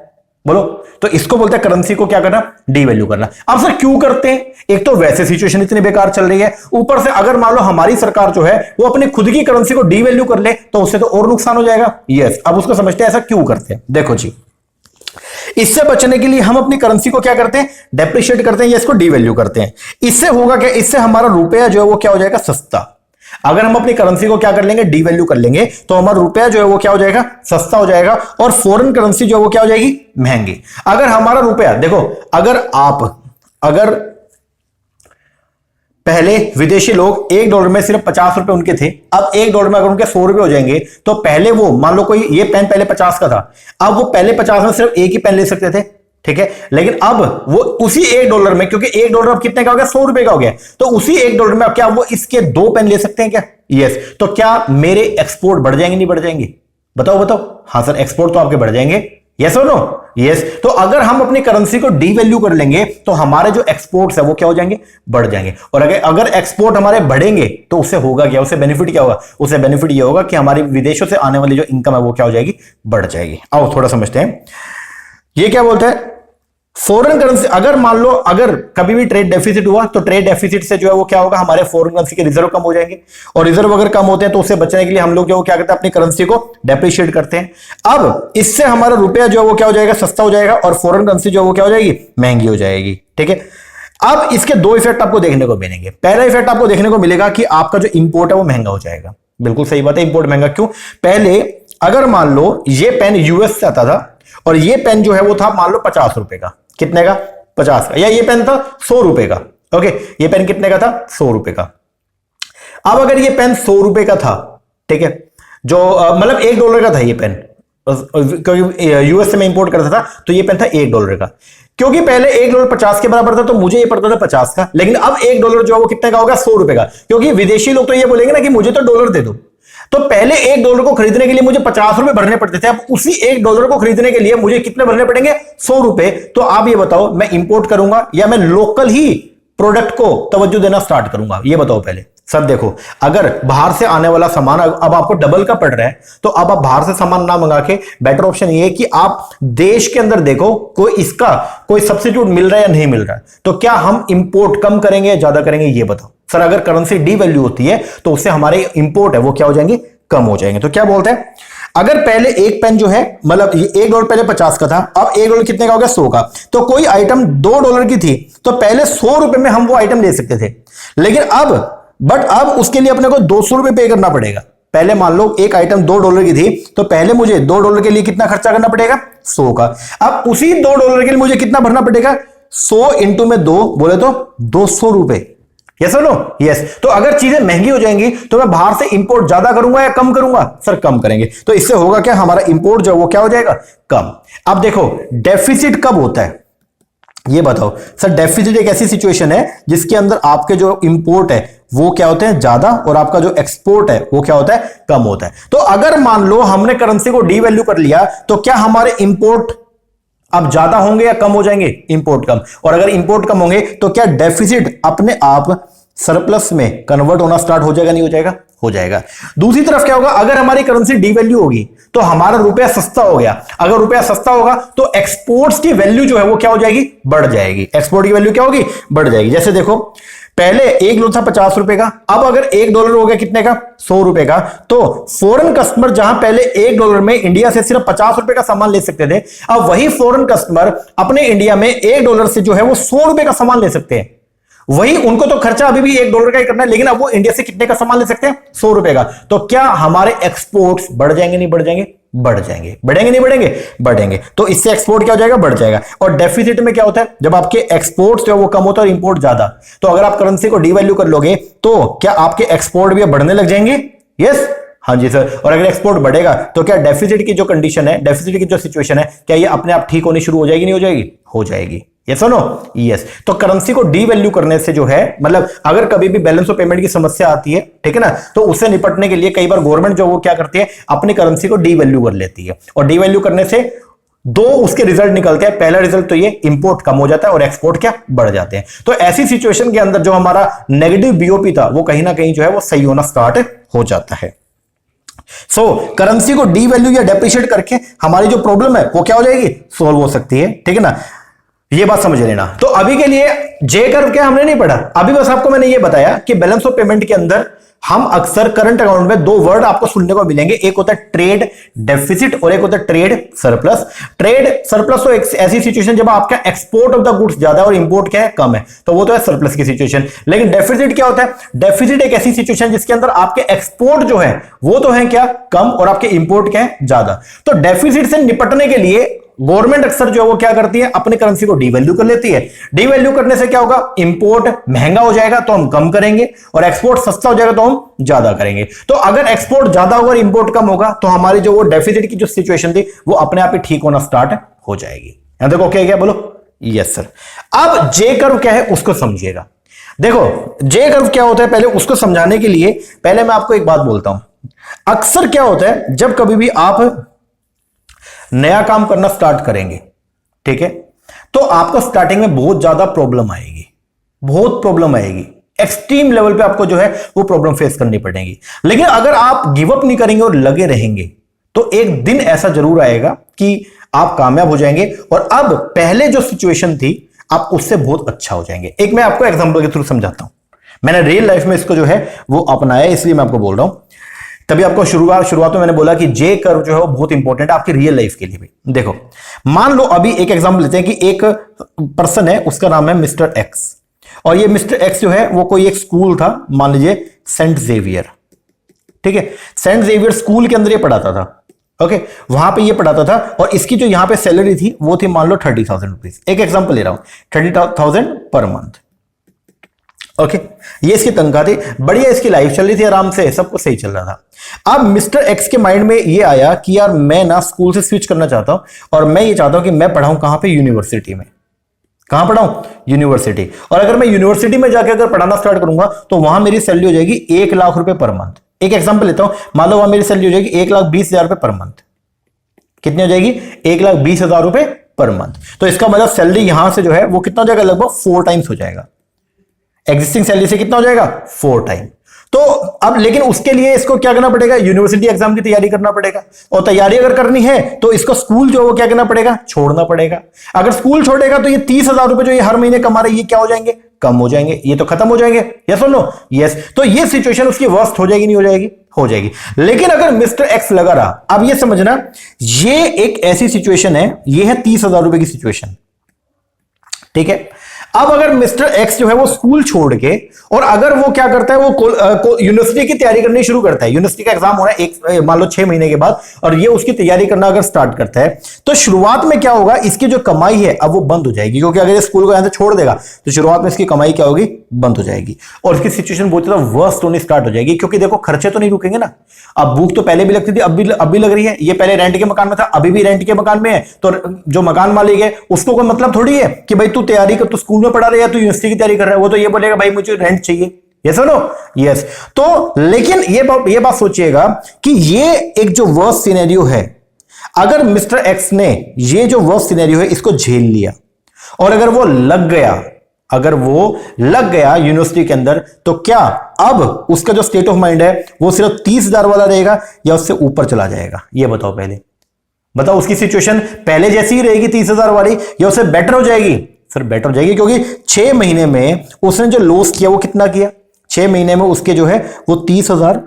बोलो। तो इसको बोलते हैं करेंसी को क्या करना, डी वैल्यू करना। अब सर क्यों करते हैं, एक तो वैसे सिचुएशन इतनी बेकार चल रही है, ऊपर से अगर मान लो हमारी सरकार जो है वो अपनी खुद की करेंसी को डी वैल्यू कर ले तो उससे तो और नुकसान हो जाएगा। यस, अब उसको समझते हैं ऐसा क्यों करते हैं। देखो जी, इससे बचने के लिए हम अपनी करेंसी को क्या करते हैं, डेप्रिशिएट करते हैं या इसको डीवैल्यू करते हैं। इससे होगा क्या, इससे हमारा रुपया जो है वो क्या हो जाएगा, सस्ता। अगर हम अपनी करेंसी को क्या कर लेंगे, डीवैल्यू कर लेंगे, तो हमारा रुपया जो है वो क्या हो जाएगा, सस्ता हो जाएगा, और फॉरेन करेंसी जो है वो क्या हो जाएगी, महंगी। अगर हमारा रुपया देखो, अगर पहले विदेशी लोग $1 में सिर्फ 50 रुपए उनके थे, अब $1 में अगर उनके 100 रुपए हो जाएंगे, तो पहले वो मान लो कोई ये पेन पहले 50 का था, अब वो पहले 50 में सिर्फ एक ही पेन ले सकते थे, ठीक है। लेकिन अब वो उसी $1 में, क्योंकि $1 अब कितने का हो गया, 100 रुपए का हो गया, तो उसी $1 में क्या वो इसके 2 पेन ले सकते हैं क्या, यस। तो क्या मेरे एक्सपोर्ट बढ़ जाएंगे, नहीं बढ़ जाएंगे, बताओ। हाँ सर, एक्सपोर्ट तो आपके बढ़ जाएंगे, यस और नो, यस। तो अगर हम अपनी करेंसी को डीवैल्यू कर लेंगे तो हमारे जो एक्सपोर्ट्स है वो क्या हो जाएंगे, बढ़ जाएंगे। और अगर एक्सपोर्ट हमारे बढ़ेंगे तो उससे होगा क्या, उससे बेनिफिट क्या होगा, उससे बेनिफिट ये होगा कि हमारी विदेशों से आने वाली जो इनकम है वो क्या हो जाएगी, बढ़ जाएगी। आओ थोड़ा समझते हैं, ये क्या बोलता है, फॉरेन करेंसी अगर मान लो अगर कभी भी ट्रेड डेफिसिट हुआ तो ट्रेड डेफिसिट से जो है वो क्या होगा, हमारे फॉरेन करेंसी के रिजर्व कम हो जाएंगे, और रिजर्व अगर कम होते हैं तो उससे बचने के लिए हम लोग जो क्या करते हैं, अपनी करेंसी को डेप्रिशिएट करते हैं। अब इससे हमारा रुपया जो है वो क्या हो जाएगा, सस्ता हो जाएगा, और फॉरेन करेंसी जो है वो क्या हो जाएगी, महंगी हो जाएगी, ठीक है। अब इसके 2 इफेक्ट आपको देखने को मिलेंगे। पहला इफेक्ट आपको देखने को मिलेगा कि आपका जो इंपोर्ट है वो महंगा हो जाएगा। बिल्कुल सही बात है, इंपोर्ट महंगा क्यों, पहले अगर मान लो ये पेन यूएस से आता था और ये पेन जो है वो था मान लो 50 रुपए का, कितने का, 50 का, या ये पेन था 100 रुपए का, ओके। ये पेन कितने का था, 100 रुपए का। अब अगर ये पेन 100 रुपए का था, ठीक है, जो मतलब $1 का था ये पेन, क्योंकि यूएस से मैं इंपोर्ट करता था, तो ये पेन था $1 का। क्योंकि पहले $1 50 के बराबर था तो मुझे ये पड़ता था 50 का, लेकिन अब $1 जो है वो कितने का होगा, 100 रुपए का। क्योंकि विदेशी लोग तो ये बोलेंगे ना कि मुझे तो डॉलर दे दो, तो पहले $1 को खरीदने के लिए मुझे 50 रुपए भरने पड़ते थे, अब उसी $1 को खरीदने के लिए मुझे कितने भरने पड़ेंगे, 100 रुपए। तो आप ये बताओ, मैं इंपोर्ट करूंगा या मैं लोकल ही प्रोडक्ट को तवज्जो देना स्टार्ट करूंगा, ये बताओ पहले, सर देखो, अगर बाहर से आने वाला सामान अब आपको डबल का पड़ रहा है, तो अब आप बाहर से सामान ना मंगा के बेटर ऑप्शन ये है कि आप देश के अंदर देखो कोई सब्स्टिट्यूट मिल रहा है या नहीं मिल रहा है। तो क्या हम इंपोर्ट कम करेंगे या ज्यादा करेंगे, ये बताओ सर। अगर करेंसी डी वैल्यू होती है तो उससे हमारे इंपोर्ट है वो क्या हो जाएंगे, कम हो जाएंगे। तो क्या बोलते हैं, अगर पहले एक पेन जो है, मतलब ये $1 पहले 50 का था, अब $1 कितने का हो गया, 100 का। तो कोई आइटम $2 की थी तो पहले 100 रुपए में हम वो आइटम ले सकते थे, लेकिन अब उसके लिए अपने को 200 रुपए पे करना पड़ेगा। पहले मान लो एक आइटम $2 की थी तो पहले मुझे $2 के लिए कितना खर्चा करना पड़ेगा, 100 का। अब उसी $2 के लिए मुझे कितना भरना पड़ेगा, 100 इंटू में 2 बोले तो 200 रुपए। यस और नो, यस। तो अगर चीजें महंगी हो जाएंगी तो मैं बाहर से इंपोर्ट ज्यादा करूंगा या कम करूंगा, सर कम करेंगे। तो इससे होगा क्या, हमारा इंपोर्ट जो वो क्या हो जाएगा, कम। अब देखो डेफिसिट कब होता है, ये बताओ सर। डेफिसिट एक ऐसी सिचुएशन है जिसके अंदर आपके जो इंपोर्ट है वो क्या होते हैं, ज्यादा, और आपका जो एक्सपोर्ट है वो क्या होता है, कम होता है। तो अगर मान लो हमने करेंसी को डी वैल्यू कर लिया तो क्या हमारे इंपोर्ट अब ज्यादा होंगे या कम हो जाएंगे, इंपोर्ट कम। और अगर इंपोर्ट कम होंगे तो क्या डेफिसिट अपने आप सरप्लस में कन्वर्ट होना स्टार्ट हो जाएगा, नहीं हो जाएगा, हो जाएगा। दूसरी तरफ क्या होगा, अगर हमारी करेंसी डी वैल्यू होगी तो हमारा रुपया सस्ता हो गया। अगर रुपया सस्ता होगा तो एक्सपोर्ट्स की वैल्यू जो है वो क्या हो जाएगी, बढ़ जाएगी। एक्सपोर्ट की वैल्यू क्या होगी, बढ़ जाएगी। जैसे देखो पहले एक लोग था $50 का, अब अगर $1 हो गया कितने का, 100 रुपए का। तो फॉरेन कस्टमर जहां पहले $1 में इंडिया से सिर्फ $50 का सामान ले सकते थे, अब वही फॉरेन कस्टमर अपने इंडिया में $1 से जो है वो 100 रुपए का सामान ले सकते हैं। वही उनको तो खर्चा अभी भी $1 का ही करना है, लेकिन अब वो इंडिया से कितने का सामान ले सकते हैं, 100 रुपए का। तो क्या हमारे एक्सपोर्ट्स बढ़ जाएंगे, नहीं बढ़ जाएंगे, बढ़ जाएंगे। बढ़ेंगे नहीं बढ़ेंगे, बढ़ेंगे। तो इससे एक्सपोर्ट क्या हो जाएगा, बढ़ जाएगा। और डेफिसिट में क्या होता है, जब आपके एक्सपोर्ट्स जो है वो कम होता है और इंपोर्ट ज्यादा। तो अगर आप करेंसी को डीवैल्यू कर लोगे तो क्या आपके एक्सपोर्ट भी बढ़ने लग जाएंगे, यस, हाँ जी सर। और अगर एक्सपोर्ट बढ़ेगा तो क्या डेफिसिट की जो कंडीशन है, डेफिसिट की जो सिचुएशन है, क्या ये अपने आप ठीक होनी शुरू हो जाएगी, नहीं हो जाएगी, हो जाएगी। यस और नो, यस। तो करेंसी को डी वैल्यू करने से जो है, मतलब अगर कभी भी बैलेंस ऑफ पेमेंट की समस्या आती है, ठीक है ना, तो उससे निपटने के लिए कई बार गवर्नमेंट जो वो क्या करती है, अपनी करेंसी को डी वैल्यू कर लेती है। और डी वैल्यू करने से दो उसके रिजल्ट निकलते हैं। पहला रिजल्ट तो ये, इंपोर्ट कम हो जाता है और एक्सपोर्ट क्या, बढ़ जाते हैं। तो ऐसी सिचुएशन के अंदर जो हमारा नेगेटिव बीओपी था वो कहीं ना कहीं जो है वो सही होना स्टार्ट हो जाता है। करेंसी को डी वैल्यू या डेप्रिशिएट करके हमारी जो प्रॉब्लम है वो क्या हो जाएगी, सोल्व हो सकती है, ठीक है ना। ये बात समझ लेना। तो अभी के लिए जे कर्व क्या हमने नहीं पढ़ा, अभी बस आपको मैंने ये बताया कि बैलेंस ऑफ पेमेंट के अंदर हम अक्सर करंट अकाउंट में दो वर्ड आपको सुनने को मिलेंगे, एक होता है ट्रेड डेफिसिट और एक होता है ट्रेड सरप्लस। ट्रेड सरप्लस तो एक ऐसी सिचुएशन जब आपका एक्सपोर्ट ऑफ द गुड्स ज्यादा है और इंपोर्ट क्या है, कम है, तो वो तो है सरप्लस की सिचुएशन। लेकिन डेफिसिट क्या होता है, डेफिसिट एक ऐसी सिचुएशन जिसके अंदर आपके एक्सपोर्ट जो है वो तो है क्या, कम, और आपके इंपोर्ट क्या है, ज्यादा। तो डेफिसिट से निपटने के लिए गवर्नमेंट अक्सर जो है वो क्या करती है, अपनी करेंसी को डीवैल्यू कर लेती है। डीवैल्यू करने से क्या होगा, इंपोर्ट महंगा हो जाएगा तो हम कम करेंगे, और एक्सपोर्ट सस्ता हो जाएगा तो हम ज्यादा करेंगे। तो अगर एक्सपोर्ट ज्यादा होगा और इंपोर्ट कम होगा तो हमारी जो वो डेफिसिट की जो सिचुएशन थी वो अपने आप ही ठीक होना स्टार्ट हो जाएगी। यहां देखो क्या बोलो, यस सर। अब जे कर्व क्या है उसको समझिएगा। देखो जे कर्व क्या होता है, पहले उसको समझाने के लिए पहले मैं आपको एक बात बोलता हूं। अक्सर क्या होता है, जब कभी भी आप नया काम करना स्टार्ट करेंगे, ठीक है, तो आपको स्टार्टिंग में बहुत ज्यादा प्रॉब्लम आएगी, बहुत प्रॉब्लम आएगी, एक्सट्रीम लेवल पे आपको जो है वो प्रॉब्लम फेस करनी पड़ेगी। लेकिन अगर आप गिव अप नहीं करेंगे और लगे रहेंगे तो एक दिन ऐसा जरूर आएगा कि आप कामयाब हो जाएंगे, और अब पहले जो सिचुएशन थी आप उससे बहुत अच्छा हो जाएंगे। एक मैं आपको एग्जांपल के थ्रू समझाता हूं, मैंने रियल लाइफ में इसको जो है वो अपनाया, इसलिए मैं आपको बोल रहा हूं। तभी आपको शुरुआत में मैंने बोला कि जे कर्व जो है वो बहुत इंपॉर्टेंट है आपकी रियल लाइफ के लिए भी। देखो मान लो अभी एक एग्जांपल लेते हैं कि एक पर्सन है, उसका नाम है मिस्टर एक्स, और ये मिस्टर एक्स जो है वो कोई एक स्कूल था, मान लीजिए सेंट जेवियर, ठीक है, सेंट जेवियर स्कूल के अंदर ये पढ़ाता था, ओके, वहां पे ये पढ़ाता था, और इसकी जो यहां पे सैलरी थी वो थी मान लो 30,000 रुपीज। एक एग्जांपल ले रहा हूं, 30,000 पर मंथ, ओके, ये इसकी तनख्वाह थी, बढ़िया इसकी लाइफ चल रही थी, आराम से सब कुछ सही चल रहा था। अब मिस्टर एक्स के माइंड में ये आया कि यार मैं ना स्कूल से स्विच करना चाहता हूं, और मैं ये चाहता हूं कि मैं पढ़ाऊं कहां पे, यूनिवर्सिटी में। कहां पढ़ाऊं, यूनिवर्सिटी। और अगर मैं यूनिवर्सिटी में जाकर अगर पढ़ाना स्टार्ट करूंगा तो वहां मेरी सैलरी हो जाएगी 1 लाख रुपए पर मंथ। एक एग्जाम्पल लेता हूं, मान लो वहां मेरी सैलरी हो जाएगी 1,20,000 रुपए पर मंथ। कितनी हो जाएगी, 1,20,000 रुपए पर मंथ। तो इसका मतलब सैलरी यहां से जो है वो कितना हो जाएगा, लगभग 4 टाइम्स हो जाएगा। एग्जिस्टिंग सैलरी से कितना हो जाएगा, 4 टाइम। तो अब लेकिन उसके लिए इसको क्या करना पड़ेगा, यूनिवर्सिटी एग्जाम की तैयारी करना पड़ेगा, और तैयारी अगर करनी है तो इसको स्कूल जो वो क्या करना पड़ेगा, छोड़ना पड़ेगा। अगर स्कूल छोड़ेगा तो ये 30,000 रुपए जो ये हर महीने कमा रहे, ये क्या हो जाएंगे, कम हो जाएंगे, ये तो खत्म हो जाएंगे। यस और नो? यस। तो ये सिचुएशन उसकी वर्स्ट हो जाएगी, नहीं हो जाएगी? हो जाएगी। लेकिन अगर मिस्टर एक्स लगा रहा, अब ये समझना, ये एक ऐसी सिचुएशन है, ये है 30,000 रुपए की सिचुएशन, ठीक है। अब अगर मिस्टर एक्स जो है वो स्कूल छोड़ के, और अगर वो क्या करता है, वो यूनिवर्सिटी की तैयारी करनी शुरू करता है, यूनिवर्सिटी का एग्जाम हो रहा है एक मान लो 6 महीने के बाद, और ये उसकी तैयारी करना अगर स्टार्ट करता है, तो शुरुआत में क्या होगा, इसकी जो कमाई है अब वो बंद हो जाएगी, क्योंकि अगर ये स्कूल को यहां से छोड़ देगा तो शुरुआत में इसकी कमाई क्या होगी, बंद हो जाएगी, और इसकी सिचुएशन बहुत ज्यादा वर्स्ट होनी स्टार्ट हो जाएगी। क्योंकि देखो खर्चे तो नहीं रुकेंगे ना, अब भूख तो पहले भी लगती थी, अब भी लग रही है। ये पहले रेंट के मकान में था, अभी भी रेंट के मकान में है, तो जो मकान मालिक है उसको कोई मतलब थोड़ी है कि भाई तू तैयारी कर, तू स्कूल में पढ़ा रहा है या तू यूनिवर्सिटी की तैयारी कर रहा है, वो तो ये बोलेगा भाई मुझे रेंट चाहिए। Yes no? यस। तो लेकिन ये बात सोचिएगा कि ये एक जो वर्स्ट सिनेरियो है, अगर मिस्टर एक्स ने ये जो वर्स्ट सिनेरियो है इसको झेल लिया, और अगर वो लग गया यूनिवर्सिटी के अंदर, तो क्या अब उसका जो स्टेट ऑफ माइंड है वो सिर्फ 30,000 वाला रहेगा या उससे ऊपर चला जाएगा? ये बताओ, पहले बताओ, उसकी सिचुएशन पहले जैसी ही रहेगी 30,000 वाली, या उससे बेटर हो जाएगी? सर बेटर हो जाएगी, क्योंकि 6 महीने में उसने जो लॉस किया वो कितना किया, 6 महीने में उसके जो है वो 30,000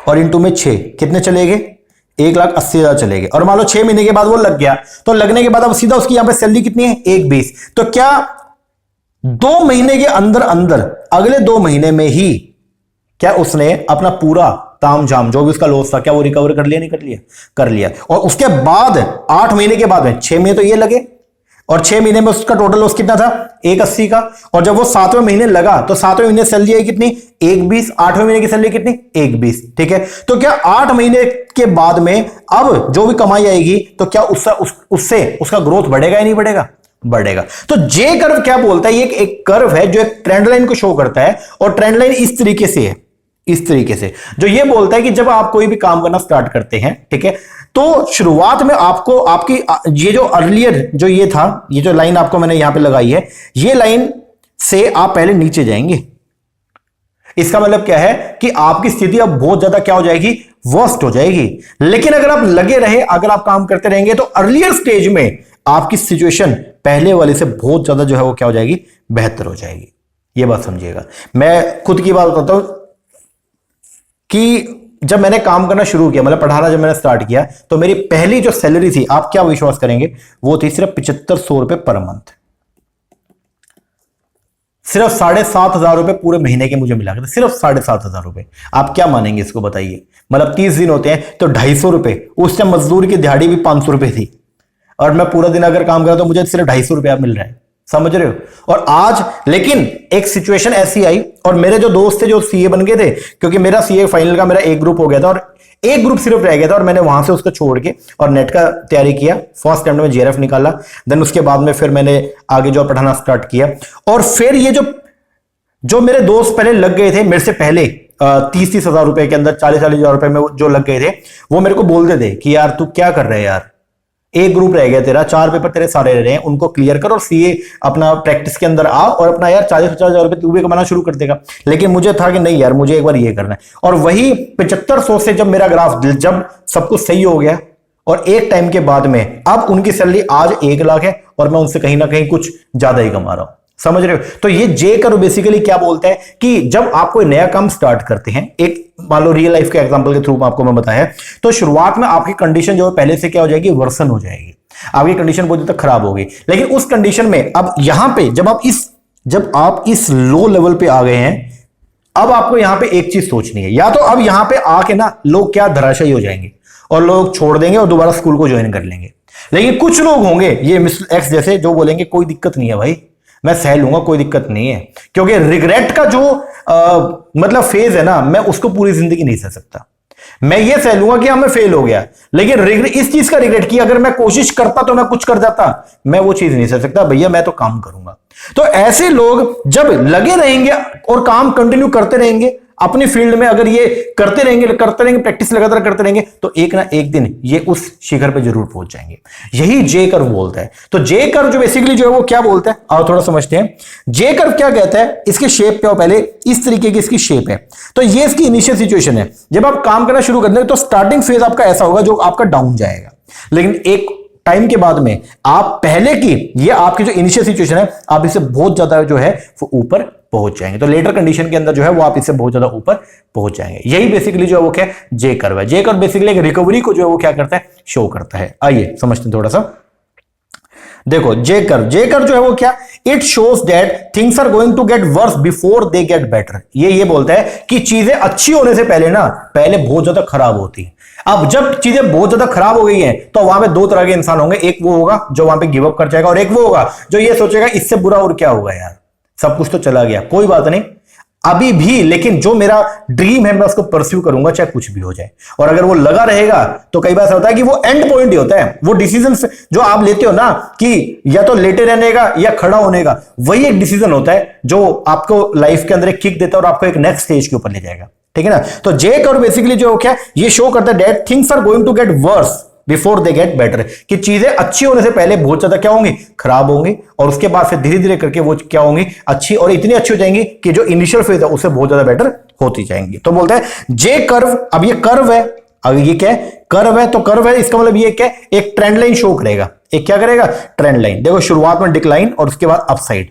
और इंटू में 6 कितने चले गए, 1,80,000 चले गए। और मान लो 6 महीने के बाद वो लग गया, तो लगने के बाद अब सीधा उसकी यहां पे सैलरी कितनी है, 1,20। तो क्या 2 महीने के अंदर अंदर, अगले 2 महीने में ही क्या उसने अपना पूरा ताम झाम जो भी उसका लॉस था, क्या वो रिकवर कर लिया, नहीं कर लिया? कर लिया। और उसके बाद 8 महीने के बाद में, 6 महीने तो ये लगे, और 6 महीने में उसका टोटल लॉस कितना था, 1,80 का। और जब वो 7वें महीने लगा तो 7वें महीने सैलरी आई कितनी, 1,20। 8वें महीने की सैलरी कितनी, 1,20। ठीक है। तो क्या 8 महीने के बाद में अब जो भी कमाई आएगी, तो क्या उससे उसका ग्रोथ बढ़ेगा या नहीं बढ़ेगा? बढ़ेगा। तो जे कर्व क्या बोलता है, ये एक कर्व है जो एक ट्रेंड लाइन को शो करता है, और ट्रेंड लाइन इस तरीके से है, इस तरीके से, जो ये बोलता है कि जब आप कोई भी काम करना स्टार्ट करते हैं, ठीक है, तो शुरुआत में आपको आपकी ये जो अर्लियर जो ये था, ये जो लाइन आपको मैंने यहां पे लगाई है, ये लाइन से आप पहले नीचे जाएंगे। इसका मतलब क्या है कि आपकी स्थिति अब बहुत ज्यादा क्या हो जाएगी, वर्स्ट हो जाएगी। लेकिन अगर आप लगे रहे, अगर आप काम करते रहेंगे, तो अर्लियर स्टेज में आपकी सिचुएशन पहले वाले से बहुत ज्यादा जो है वो क्या हो जाएगी, बेहतर हो जाएगी। ये बात समझिएगा। मैं खुद की बात बताता हूं कि जब मैंने काम करना शुरू किया, मतलब पढ़ाना जब मैंने स्टार्ट किया, तो मेरी पहली जो सैलरी थी, आप क्या विश्वास करेंगे, वो थी सिर्फ 7,500 रुपए पर मंथ। सिर्फ 7,500 रुपए पूरे महीने के मुझे मिला, सिर्फ 7,500 रुपए। आप क्या मानेंगे इसको, बताइए। मतलब 30 दिन होते हैं तो 250 रुपए। उस टाइम मजदूर की दिहाड़ी भी 500 रुपए थी, और मैं पूरा दिन अगर काम करा तो मुझे सिर्फ 250 रुपया मिल रहा है। समझ रहे हो? और आज लेकिन एक सिचुएशन ऐसी आई, और मेरे जो दोस्त थे जो सीए बन गए थे, क्योंकि मेरा सीए फाइनल का मेरा एक ग्रुप हो गया था, और एक ग्रुप सिर्फ रह गया था, और मैंने वहां से उसको छोड़ के और नेट का तैयारी किया। फर्स्ट अटेम्प्ट में जेआरएफ निकाला, देन उसके बाद में फिर मैंने आगे जो पढ़ाना स्टार्ट किया। और फिर ये जो मेरे दोस्त पहले लग गए थे मेरे से पहले 30-30 हजार रुपए के अंदर, 40-40 हजार रुपए में जो लग गए थे, वो मेरे को बोलते थे कि यार तू क्या कर रहा है यार, एक ग्रुप रह गया तेरा, 4 पेपर तेरे सारे रह रहे हैं, उनको क्लियर कर और सीए अपना प्रैक्टिस के अंदर आ, और अपना यार 40-50 हजार रुपए तू भी कमाना शुरू कर देगा। लेकिन मुझे था कि नहीं यार, मुझे एक बार ये करना है। और वही 7500 से जब मेरा ग्राफ, जब सब कुछ सही हो गया, और एक टाइम के बाद में अब उनकी सैलरी आज 1 लाख है, और मैं उनसे कहीं ना कहीं कुछ ज्यादा ही कमा रहा हूं। समझ रहे हो? तो ये जे कर्व बेसिकली क्या बोलता है कि जब आप कोई नया काम स्टार्ट करते हैं, एक मान लो रियल लाइफ के एग्जांपल के थ्रू आपको मैं बताया, तो शुरुआत में आपकी कंडीशन जो है पहले से क्या हो जाएगी, वर्सन हो जाएगी, आपकी कंडीशन बहुत तक खराब होगी। लेकिन उस कंडीशन में अब यहां पे जब आप इस लो लेवल पे आ गए हैं, अब आपको यहां पे एक चीज सोचनी है, या तो अब यहां पे आके ना लोग क्या धराशायी हो जाएंगे और लोग छोड़ देंगे और दोबारा स्कूल को ज्वाइन कर लेंगे। लेकिन कुछ लोग होंगे ये मिस्टर एक्स जैसे, जो बोलेंगे कोई दिक्कत नहीं है भाई, मैं सह लूंगा, कोई दिक्कत नहीं है। क्योंकि रिग्रेट का जो मतलब फेज है ना, मैं उसको पूरी जिंदगी नहीं सह सकता। मैं ये सह लूंगा कि मैं फेल हो गया, लेकिन रिग्रेट, इस चीज का रिग्रेट कि अगर मैं कोशिश करता तो मैं कुछ कर जाता, मैं वो चीज नहीं सह सकता भैया, मैं तो काम करूंगा। तो ऐसे लोग जब लगे रहेंगे और काम कंटिन्यू करते रहेंगे, अपनी फील्ड में अगर ये करते रहेंगे प्रैक्टिस लगातार करते रहेंगे तो एक ना एक दिन ये उस शिखर पे जरूर पहुंच जाएंगे। यही जे कर्व बोलता है। तो जे कर्व जो बेसिकली जो है वो क्या बोलता है, आओ थोड़ा समझते हैं। जे कर्व क्या कहता है, इसके शेप पे पहले इस तरीके की इसकी शेप है। तो ये इसकी इनिशियल सिचुएशन है। जब आप काम करना शुरू कर देंगे तो स्टार्टिंग फेज आपका ऐसा होगा जो आपका डाउन जाएगा, लेकिन एक टाइम के बाद में आप पहले की ये आपकी जो इनिशियल सिचुएशन है आप इससे बहुत ज्यादा जो है वो ऊपर पहुंच जाएंगे। तो लेटर कंडीशन के अंदर जो है वो आप इससे बहुत ज्यादा ऊपर पहुंच जाएंगे। यही बेसिकली जो है वो क्या जे कर्व है। जे कर्व बेसिकली एक रिकवरी को जो है वो क्या करता है, शो करता है। आइए समझते हैं थोड़ा सा। देखो जे कर्व जो है वो क्या, it shows that things are going to get worse before they get better. ये बोलता है कि चीजें अच्छी होने से पहले बहुत ज्यादा खराब होती है। अब जब चीजें बहुत ज्यादा खराब हो गई हैं तो वहां पे दो तरह के इंसान होंगे, एक वो होगा जो वहां पे गिव अप कर जाएगा और एक वो होगा जो ये सोचेगा इससे बुरा और क्या होगा यार, सब कुछ तो चला गया, कोई बात नहीं अभी भी, लेकिन जो मेरा ड्रीम है मैं उसको परस्यू करूंगा चाहे कुछ भी हो जाए। और अगर वो लगा रहेगा तो कई बार ऐसा होता है कि वो एंड पॉइंट ही होता है। वो डिसीजन जो आप लेते हो ना कि या तो लेटे रहने का या खड़ा होने का, वही एक डिसीजन होता है जो आपको लाइफ के अंदर एक किक देता है और आपको एक नेक्स्ट स्टेज के ऊपर ले जाएगा। ठीक है ना। तो जे कर्व बेसिकली जो क्या ये शो करता है that things are going to get worse before they get better, कि चीजें अच्छी होने से पहले बहुत ज्यादा क्या होंगी, खराब होंगी, और उसके बाद फिर धीरे धीरे करके वो क्या होंगी, अच्छी, और इतनी अच्छी हो जाएंगी कि जो इनिशियल फेज है उससे बहुत ज्यादा बेटर होती जाएंगी। तो बोलते हैं जे कर्व, अब ये कर्व है, अब ये क्या है, कर्व है। तो कर्व है इसका मतलब ये क्या है, एक ट्रेंड लाइन शो करेगा। एक क्या करेगा, ट्रेंड लाइन। देखो शुरुआत में डिक्लाइन और उसके बाद अपसाइड।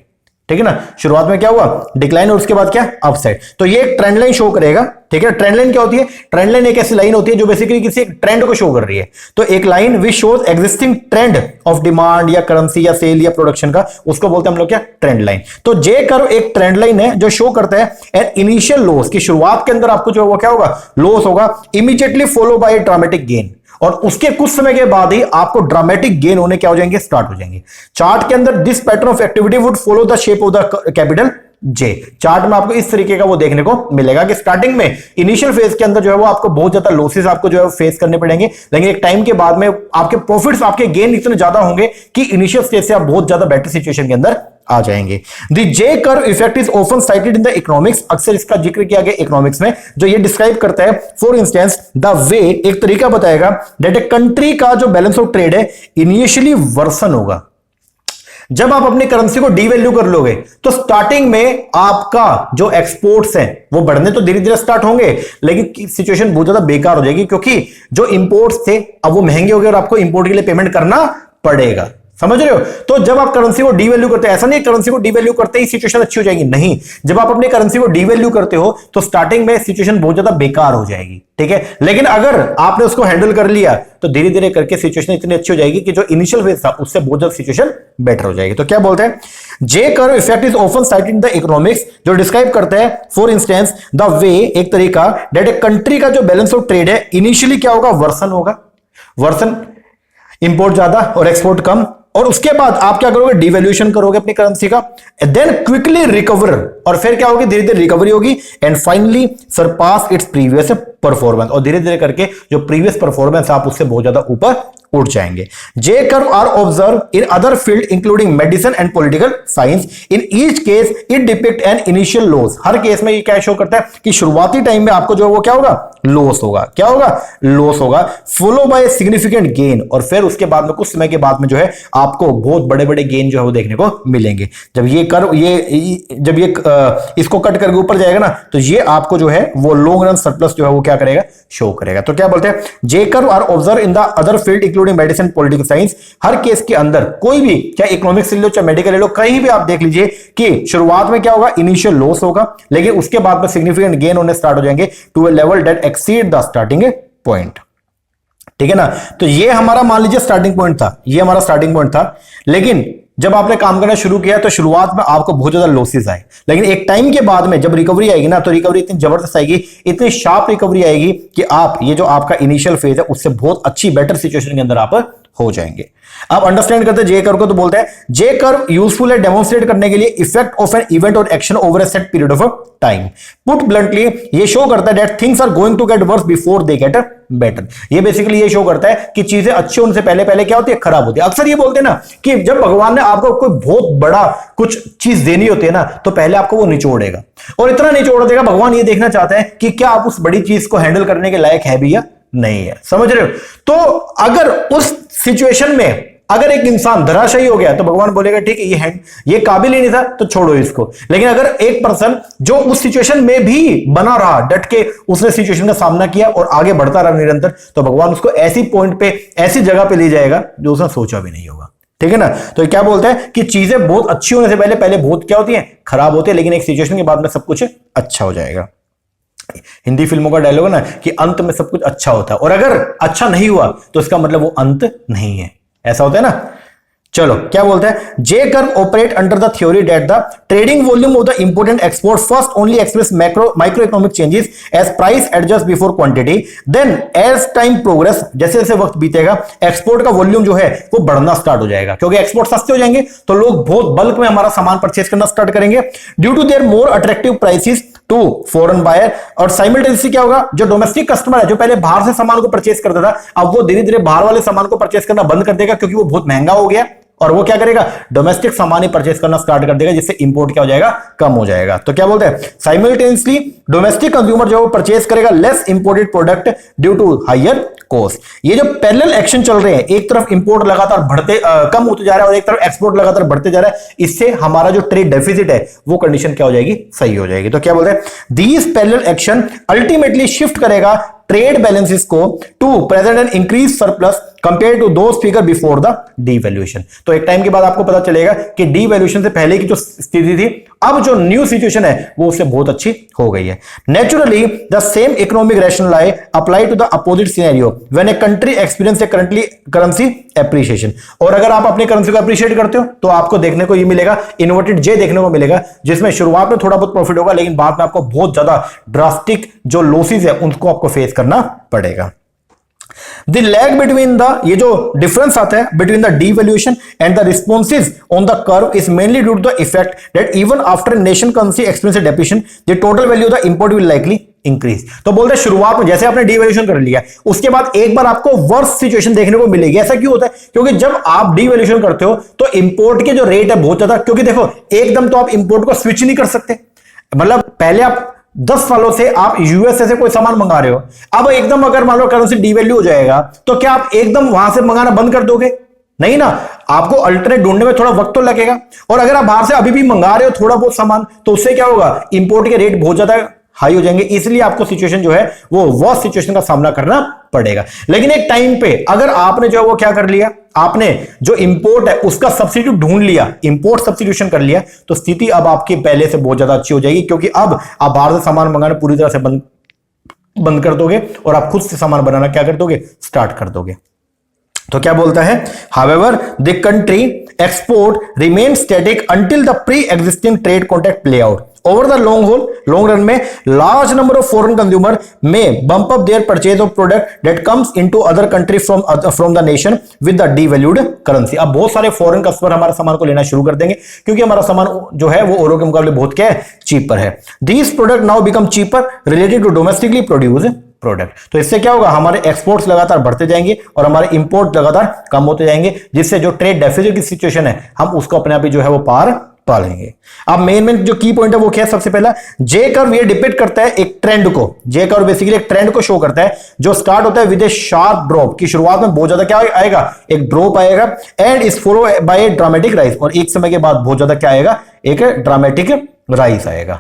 ठीक है ना, शुरुआत में क्या हुआ, डिक्लाइन और उसके बाद क्या, अपसाइड। तो ये एक ट्रेंड लाइन शो करेगा। ठीक है, ट्रेंड लाइन क्या होती है, ट्रेंड लाइन एक ऐसी लाइन होती है जो बेसिकली किसी एक ट्रेंड को शो कर रही है। तो एक line which shows existing trend of demand या करेंसी या सेल या प्रोडक्शन का, उसको बोलते हैं हम लोग क्या, ट्रेंड लाइन। तो जे कर्व एक ट्रेंड लाइन है जो शो करता है एन इनिशियल लॉस, की शुरुआत के अंदर आपको जो वो क्या होगा, लॉस होगा, immediately follow by dramatic gain, और उसके कुछ समय के बाद ही आपको ड्रामेटिक गेन होने क्या हो जाएंगे, स्टार्ट हो जाएंगे। चार्ट के अंदर this pattern of activity would follow the shape of the capital J. Chart में आपको इस तरीके का वो देखने को मिलेगा कि स्टार्टिंग में इनिशियल फेज के अंदर जो है वो आपको बहुत ज्यादा लॉसेस आपको जो है फेस करने पड़ेंगे, लेकिन एक टाइम के बाद में आपके प्रॉफिट्स, आपके गेन इतने ज्यादा होंगे कि इनिशियल स्टेज से आप बहुत ज्यादा बेटर सिचुएशन के अंदर आ जाएंगे। The J curve effect is often cited in the economics, अक्सर इसका जिक्र किया गया इकोनॉमिक्स में, जो ये डिस्क्राइब करता है फॉर इंस्टेंस द वे, एक तरीका बताएगा दैट ए कंट्री का जो बैलेंस ऑफ ट्रेड है इनिशियली वर्सन होगा। जब आप अपनी करेंसी को डीवैल्यू कर लोगे तो स्टार्टिंग में आपका जो एक्सपोर्ट्स हैं वो बढ़ने तो धीरे धीरे स्टार्ट होंगे, लेकिन सिचुएशन बहुत ज्यादा बेकार हो जाएगी क्योंकि जो इंपोर्ट्स थे अब वो महंगे हो गए और आपको इंपोर्ट के लिए पेमेंट करना पड़ेगा। समझ रहे हो। तो जब आप करेंसी को डीवैल्यू करते हैं, ऐसा नहीं करेंसी को डीवैल्यू करते ही सिचुएशन अच्छी हो जाएगी, नहीं, जब आप अपनी करेंसी को डीवैल्यू करते हो तो स्टार्टिंग में सिचुएशन बहुत ज्यादा बेकार हो जाएगी। ठीक है, लेकिन अगर आपने उसको हैंडल कर लिया तो धीरे धीरे करके सिचुएशन इतनी अच्छी हो जाएगी कि जो इनिशियल फेज था उससे बहुत ज्यादा सिचुएशन बेटर हो जाएगी। तो क्या बोलते हैं, J curve effect is often cited in the economics, जो डिस्क्राइब करता है फॉर इंस्टेंस द वे, एक तरीका दैट ए कंट्री का जो बैलेंस ऑफ ट्रेड है इनिशियली क्या होगा, वर्सन होगा। वर्सन, इंपोर्ट ज्यादा और एक्सपोर्ट कम, और उसके बाद आप क्या करोगे, डिवैल्यूएशन करोगे अपनी करेंसी का, देन क्विकली रिकवर, और फिर क्या होगी, धीरे धीरे रिकवरी होगी, and finally surpass its previous performance, और धीरे धीरे करके जो प्रीवियस परफॉर्मेंस आप उससे बहुत ज्यादा ऊपर उठ जाएंगे। J curve are observe in other field including medicine and political science, in each case it depict an initial loss. हर केस में ये क्या शो करता है कि शुरुआती टाइम में आपको जो है वो क्या होगा, लॉस होगा। क्या होगा, लॉस होगा, फॉलो बाय सिग्निफिकेंट गेन, और फिर उसके बाद में कुछ समय के बाद में जो है आपको बहुत बड़े बड़े गेन जो है वो देखने को मिलेंगे। जब ये कर्व जब ये इसको कट करके ऊपर जाएगा ना तो ये आपको जो है वो लॉन्ग रन सरप्लस जो है वो क्या करेगा, शो करेगा। तो क्या बोलते हैं, J curve are observe in the other field including medicine political science. हर केस के अंदर कोई भी, चाहे इकोनॉमिक्स ले लो चाहे मेडिकल ले लो, कहीं भी आप देख लीजिए कि शुरुआत में क्या होगा, इनिशियल लॉस होगा, लेकिन उसके बाद में सिग्निफिकेंट गेन होने स्टार्ट हो जाएंगे to a level that exceed the starting point. ठीक है ना। तो ये हमारा मान लीजिए स्टार्टिंग पॉइंट था, ये हमारा स्टार्टिंग पॉइंट था, लेकिन जब आपने काम करना शुरू किया तो शुरुआत में आपको बहुत ज्यादा लॉसेस आए, लेकिन एक टाइम के बाद में जब रिकवरी आएगी ना तो रिकवरी इतनी जबरदस्त आएगी, इतनी शार्प रिकवरी आएगी कि आप ये जो आपका इनिशियल फेज है उससे बहुत अच्छी बेटर सिचुएशन के अंदर आप हो जाएंगे। आप अंडरस्टैंड करते जे कर्व को, तो बोलते हैं जे कर्व यूजफुल है डेमोन्स्ट्रेट करने के लिए इफेक्ट ऑफ एन इवेंट और action over a set period of time. Put bluntly ये शो करता है that things are going to get worse before they get better. ये बेसिकली ये शो करता है कि चीजें अच्छी होने से पहले पहले क्या होती है, खराब होती है। अक्सर ये बोलते हैं ना कि जब भगवान ने आपको कोई बहुत बड़ा कुछ चीज देनी होती है ना, तो पहले आपको वो निचोड़ेगा, और इतना निचोड़ देगा, भगवान ये देखना चाहते हैं कि क्या आप उस बड़ी चीज को हैंडल करने के लायक है भी या नहीं है। समझ रहे हो? तो अगर उस सिचुएशन में अगर एक इंसान धराशायी हो गया तो भगवान बोलेगा ठीक है ये काबिल ही नहीं था तो छोड़ो इसको। लेकिन अगर एक पर्सन जो उस सिचुएशन में भी बना रहा, डट के उसने सिचुएशन का सामना किया और आगे बढ़ता रहा निरंतर, तो भगवान उसको ऐसी पॉइंट पे, ऐसी जगह पे ले जाएगा जो उसने सोचा भी नहीं होगा। ठीक है ना? तो क्या बोलते हैं कि चीजें बहुत अच्छी होने से पहले पहले बहुत क्या होती हैं, खराब होती है, लेकिन एक सिचुएशन के बाद में सब कुछ अच्छा हो जाएगा। हिंदी फिल्मों का डायलॉग है ना कि अंत में सब कुछ अच्छा होता है, और अगर अच्छा नहीं हुआ तो इसका मतलब वो अंत नहीं है। ऐसा होता है ना? चलो क्या बोलते हैं, J curve operate under the theory that the trading volume of the important export first only express micro economic changes as price adjust before quantity, then as time progress, जैसे जैसे वक्त बीतेगा एक्सपोर्ट का वॉल्यूम जो है वो बढ़ना start हो जाएगा, क्योंकि एक्सपोर्ट सस्ते हो जाएंगे तो लोग बहुत बल्क में हमारा सामान परचेज करना स्टार्ट करेंगे due to their more attractive prices to foreign buyer. और साइमल्टेनियसली क्या होगा, जो डोमेस्टिक कस्टमर है जो पहले बाहर से सामान को परचेज करता था, अब वो धीरे धीरे बाहर वाले सामान को परचेज करना बंद कर देगा, क्योंकि वो बहुत महंगा हो गया, और वो क्या करेगा, डोमेस्टिक सामान ही परचेज करना स्टार्ट कर देगा, जिससे इंपोर्ट क्या हो जाएगा, कम हो जाएगा। तो क्या बोलते हैं, साइमल्टेनियसली डोमेस्टिक कंज्यूमर जो परचेज करेगा less imported product due to higher cost. ये जो पैरेलल एक्शन चल रहे हैं, एक तरफ इंपोर्ट लगातार बढ़ते कम होते जा रहा है और एक तरफ एक्सपोर्ट लगातार बढ़ते जा रहा है, इससे हमारा जो ट्रेड डेफिसिट है वो कंडीशन क्या हो जाएगी, सही हो जाएगी। तो क्या बोलते हैं, these parallel action ultimately shift करेगा ट्रेड बैलेंसेस को to present and increase surplus compare to those figure before the devaluation. तो एक टाइम के बाद आपको पता चलेगा कि डीवैल्यूएशन से पहले की जो स्थिति थी, अब जो न्यू सिचुएशन है वो उससे बहुत अच्छी हो गई है। Naturally the same economic rational apply to the opposite scenario when a country experience a currency appreciation. और अगर आप अपनी करेंसी को अप्रिशिएट करते हो तो आपको देखने को ये मिलेगा, इन्वर्टेड जे देखने को मिलेगा, जिसमें शुरुआत में थोड़ा बहुत प्रॉफिट होगा, लेकिन बाद में आपको बहुत ज्यादा ड्रास्टिक जो लॉसेस है उनको आपको फेस करना पड़ेगा। द लैग बिटवीन द, ये जो डिफरेंस आता है between the devaluation and the responses on the curve is mainly due to the effect that even after nation currency experience depreciation the total value of the import will likely increase. तो बोलते हैं शुरुआत में जैसे आपने devaluation कर लिया, उसके बाद एक बार आपको वर्स्ट सिचुएशन देखने को मिलेगी। ऐसा क्यों होता है, क्योंकि जब आप डीवैल्यूएशन करते हो तो इंपोर्ट के जो रेट है बहुत ज्यादा, क्योंकि देखो एकदम तो आप इंपोर्ट को स्विच नहीं कर सकते, मतलब पहले आप 10 सालों से आप यूएसए से कोई सामान मंगा रहे हो, अब एकदम अगर मान लो करेंसी डीवैल्यू हो जाएगा तो क्या आप एकदम वहां से मंगाना बंद कर दोगे? नहीं ना, आपको अल्टरनेट ढूंढने में थोड़ा वक्त तो लगेगा। और अगर आप बाहर से अभी भी मंगा रहे हो थोड़ा बहुत सामान, तो उससे क्या होगा, इंपोर्ट के रेट बहुत ज्यादा हाई हो जाएंगे, इसलिए आपको सिचुएशन जो है वो वर्स्ट सिचुएशन का सामना करना पड़ेगा। लेकिन एक टाइम पे अगर आपने जो है वो क्या कर लिया, आपने जो इंपोर्ट है उसका सब्स्टिट्यूट ढूंढ लिया, इंपोर्ट सब्स्टिट्यूशन कर लिया, तो स्थिति अब आपकी पहले से बहुत ज्यादा अच्छी हो जाएगी, क्योंकि अब आप बाहर से सामान मंगाना पूरी तरह से बंद कर दोगे और आप खुद से सामान बनाना क्या कर दोगे, स्टार्ट कर दोगे। तो क्या बोलता है, however the country export remain static until the pre existing trade contract play out over the long run में large number of foreign consumer में bump up their purchase of product that comes into other country from the nation with the devalued currency. अब बहुत सारे foreign customer हमारा सामान को लेना शुरू कर देंगे, क्योंकि हमारा सामान जो है वो औरों के मुकाबले बहुत क्या है, चीपर है। These product now become cheaper related to domestically produce product. तो इससे क्या होगा, हमारे एक्सपोर्ट्स लगातार बढ़ते जाएंगे और हमारे इंपोर्ट लगातार कम होते जाएंगे, जिससे जो ट्रेड डेफिसिट की सिचुएशन है हम उसको अपने आप ही जो है वो पार पा लेंगे। अब मेन जो की पॉइंट है वो क्या है, सबसे पहला जे कर्व ये डिपिक्ट करता है एक ट्रेंड को। जे कर्व बेसिकली एक ट्रेंड को शो करता है जो स्टार्ट होता है विद ए शार्प ड्रॉप, की शुरुआत में बहुत ज्यादा क्या आएगा, एक ड्रॉप आएगा, and is follow by A dramatic rise, और एक समय के बाद बहुत ज्यादा क्या आएगा, एक ड्रामेटिक राइज आएगा।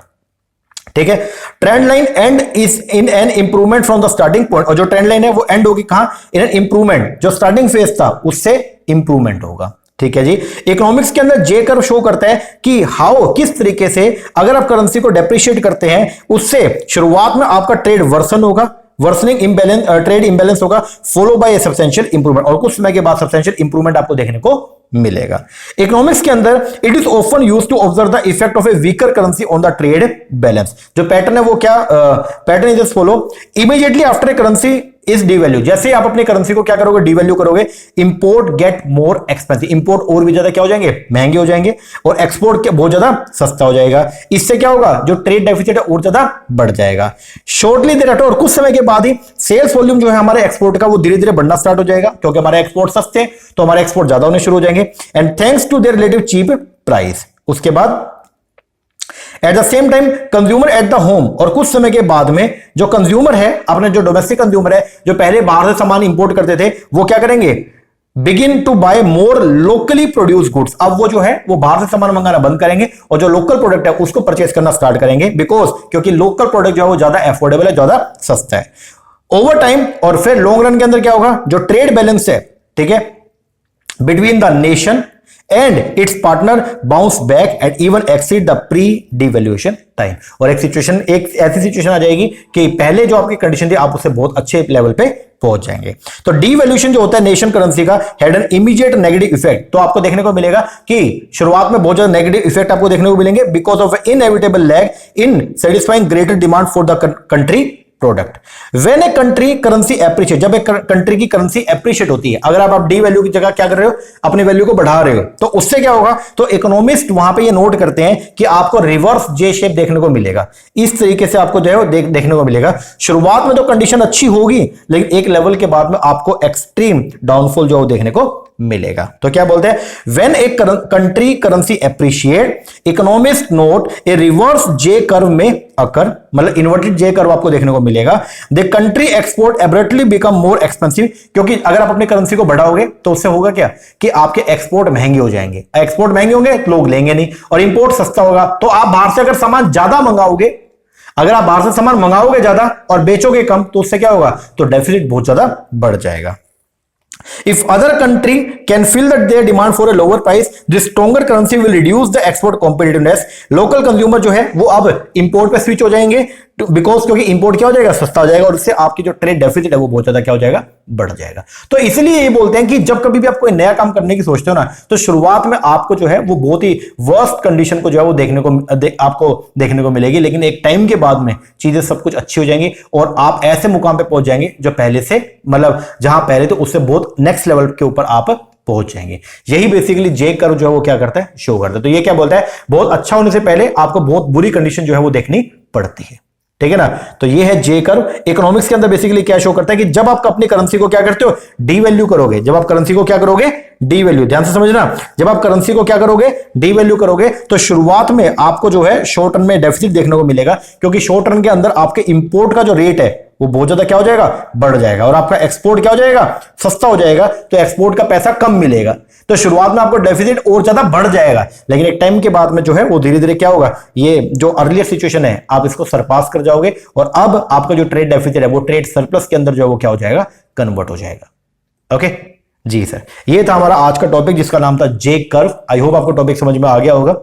ठीक है, trend line and is in an improvement from the starting point, और जो ट्रेंड लाइन है वो एंड होगी कहां, इन एन इंप्रूवमेंट, जो स्टार्टिंग फेज था उससे इंप्रूवमेंट होगा। ठीक है जी, इकोनॉमिक्स के अंदर जे कर्व शो करता है कि हाउ, किस तरीके से अगर आप करेंसी को डेप्रिशिएट करते हैं उससे शुरुआत में आपका ट्रेड वर्सन होगा, वर्सनिंग इंबैलेंस, ट्रेड इंबैलेंस होगा, follow by A substantial improvement, और कुछ समय के बाद सब्सटेंशियल इंप्रूवमेंट आपको देखने को मिलेगा। इकोनॉमिक्स के अंदर it is often used to observe the effect of a weaker currency on the trade balance. जो पैटर्न है वो क्या pattern is follow, immediately after a currency is devalue, जैसे ही आप अपनी करेंसी को क्या करोगे, डीवैल्यू करोगे, import get more expensive, import और भी ज्यादा क्या हो जाएंगे, महंगे हो जाएंगे, और एक्सपोर्ट बहुत ज्यादा सस्ता हो जाएगा। इससे क्या होगा, जो ट्रेड डेफिसिट है और ज्यादा बढ़ जाएगा। शॉर्टली देयर और कुछ समय के बाद ही सेल्स वॉल्यूम जो है हमारे एक्सपोर्ट का वो धीरे धीरे बढ़ना स्टार्ट हो जाएगा, क्योंकि हमारे एक्सपोर्ट सस्ते हैं तो हमारे एक्सपोर्ट ज्यादा होने शुरू हो जाएंगे, and thanks to their relative cheap price. उसके बाद at the same time consumer at the home, और कुछ समय के बाद में जो कंज्यूमर है, अपने जो डोमेस्टिक कंज्यूमर है, जो पहले बाहर से सामान इंपोर्ट करते थे, वो क्या करेंगे, begin to buy more locally produce goods. अब वो जो है वो बाहर से सामान मंगाना बंद करेंगे और जो लोकल प्रोडक्ट है उसको परचेस करना स्टार्ट करेंगे, बिकॉज क्योंकि लोकल प्रोडक्ट जो है वो ज्यादा अफोर्डेबल है, ज्यादा सस्ता है। ओवर टाइम और फिर लॉन्ग रन के अंदर क्या होगा, जो ट्रेड बैलेंस है, ठीक है, between the nation and it's partner bounce back and even exceed the pre devaluation time. और एक ऐसी सिचुएशन आ जाएगी कि पहले जो आपकी कंडीशन थी आप उससे बहुत अच्छे लेवल पे पहुंच जाएंगे। तो डिवैल्यूएशन जो होता है नेशन करेंसी का had an immediate negative effect. तो आपको देखने को मिलेगा कि शुरुआत में बहुत ज्यादा नेगेटिव इफेक्ट आपको देखने को मिलेंगे, because of inevitable lag in satisfying greater demand for the country product. When a country currency appreciate, जब एक कंट्री की करेंसी एप्रिशिएट होती है, अगर आप डी वैल्यू की जगह क्या कर रहे हो, अपनी वैल्यू को बढ़ा रहे हो, तो उससे क्या होगा, तो इकोनॉमिस्ट वहां पे ये नोट करते हैं कि आपको रिवर्स जे शेप देखने को मिलेगा। इस तरीके से आपको जो है देखने को मिलेगा। शुरुआत में तो कंडीशन अच्छी होगी, लेकिन एक लेवल के बाद में आपको एक्सट्रीम डाउनफॉल जो देखने को मिलेगा। तो क्या बोलते हैं, when a country currency appreciate, economist note A reverse J curve में अकर, मतलब इन्वर्टेड जे कर्व आपको देखने को मिलेगा। The country export abruptly become more expensive, क्योंकि अगर आप अपनी करेंसी को बढ़ाओगे तो उससे होगा क्या कि आपके एक्सपोर्ट महंगे हो जाएंगे। एक्सपोर्ट महंगे होंगे तो लोग लेंगे नहीं, और इंपोर्ट सस्ता होगा तो आप बाहर से अगर सामान ज्यादा मंगाओगे, अगर आप बाहर से सामान मंगाओगे ज्यादा और बेचोगे कम, तो उससे क्या होगा, तो डेफिसिट बहुत ज्यादा बढ़ जाएगा। If other country can fill that their demand for a lower price, this stronger currency will reduce the export competitiveness. Local consumer जो है वो अब इंपोर्ट पे स्विच हो जाएंगे, बिकॉज क्योंकि इंपोर्ट क्या हो जाएगा, सस्ता हो जाएगा, और इससे आपकी जो ट्रेड डेफिसिट है वो बहुत ज्यादा क्या हो जाएगा, बढ़ जाएगा। तो इसलिए ये बोलते हैं कि जब कभी भी आप कोई नया काम करने की सोचते हो ना, तो शुरुआत में आपको जो है वो बहुत ही वर्स्ट कंडीशन को जो है वो आपको देखने को मिलेगी, लेकिन एक टाइम के बाद में चीजें सब कुछ अच्छी हो जाएंगी और आप ऐसे मुकाम पे पहुंच जाएंगे जो पहले से, मतलब जहां पहले तो उससे बहुत नेक्स्ट लेवल के ऊपर आप पहुंच जाएंगे। यही बेसिकली जे कर्व जो है वो क्या करता है, शो करता है। तो ये क्या बोलता है, बहुत अच्छा होने से पहले आपको बहुत बुरी कंडीशन जो है वो देखनी पड़ती है, ठीक है ना। तो ये है जे कर्व। इकोनॉमिक्स के अंदर बेसिकली क्या शो करता है कि जब आप अपनी करेंसी को क्या करते हो, डीवैल्यू करोगे, जब आप करेंसी को क्या करोगे, डीवैल्यू, ध्यान से समझना, जब आप करेंसी को क्या करोगे, डीवैल्यू करोगे, तो शुरुआत में आपको जो है शॉर्ट रन में डेफिसिट देखने को मिलेगा, क्योंकि शॉर्ट रन के अंदर आपके इंपोर्ट का जो रेट है वो बहुत ज्यादा क्या हो जाएगा, बढ़ जाएगा, और आपका एक्सपोर्ट क्या हो जाएगा, सस्ता हो जाएगा, तो एक्सपोर्ट का पैसा कम मिलेगा। तो शुरुआत में आपको डेफिसिट और ज्यादा बढ़ जाएगा, लेकिन एक टाइम के बाद में जो है वो धीरे धीरे क्या होगा, ये जो अर्लियर सिचुएशन है आप इसको सरपास कर जाओगे, और अब आपका जो ट्रेड डेफिसिट है वो ट्रेड सरप्लस के अंदर जो है वो क्या हो जाएगा, कन्वर्ट हो जाएगा। ओके जी सर, ये था हमारा आज का टॉपिक जिसका नाम था जे कर्व। आई होप आपको टॉपिक समझ में आ गया होगा।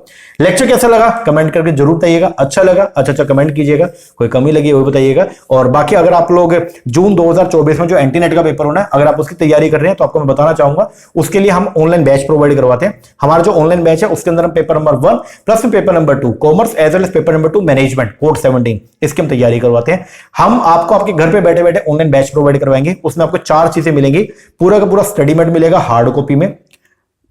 लेक्चर कैसा लगा कमेंट करके जरूर बताइएगा। अच्छा लगा अच्छा कमेंट कीजिएगा, कोई कमी लगी वो बताइएगा। और बाकी अगर आप लोग जून 2024 में जो एंटीनेट का पेपर होना है, अगर आप उसकी तैयारी कर रहे हैं तो आपको मैं बताना चाहूंगा, उसके लिए हम ऑनलाइन बैच प्रोवाइड करवाते हैं। हमारा जो ऑनलाइन बैच है उसके अंदर हम पेपर नंबर 1 प्लस में paper number 2 commerce as well as paper number 2 management code 17 इसकी हम तैयारी करवाते हैं। हम आपको आपके घर पे बैठे बैठे ऑनलाइन बैच प्रोवाइड करवाएंगे। उसमें आपको 4 चीजें मिलेंगी। पूरा का पूरा स्टडी मेट मिलेगा हार्ड कॉपी में,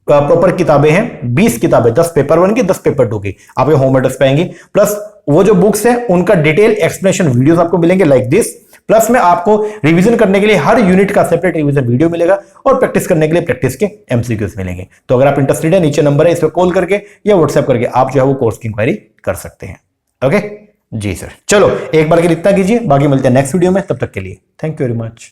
प्रॉपर किताबें हैं 20 किताबें, 10 पेपर 1 की 10 पेपर 2 की आपके होम एड्रेस पे आएंगी। प्लस वो जो बुक्स हैं उनका डिटेल एक्सप्लेनेशन वीडियोस आपको मिलेंगे लाइक दिस। प्लस में आपको रिवीजन करने के लिए हर यूनिट का सेपरेट रिवीजन वीडियो मिलेगा, और प्रैक्टिस करने के लिए प्रैक्टिस के एमसीक्यूज मिलेंगे। तो अगर आप इंटरेस्टेड है, नीचे नंबर है, इस पर कॉल करके या व्हाट्सएप करके आप जो है वो कोर्स की इंक्वायरी कर सकते हैं। ओके जी सर, चलो एक बार के लिए इतना कीजिए, बाकी मिलते हैं नेक्स्ट वीडियो में। तब तक के लिए थैंक यू वेरी मच।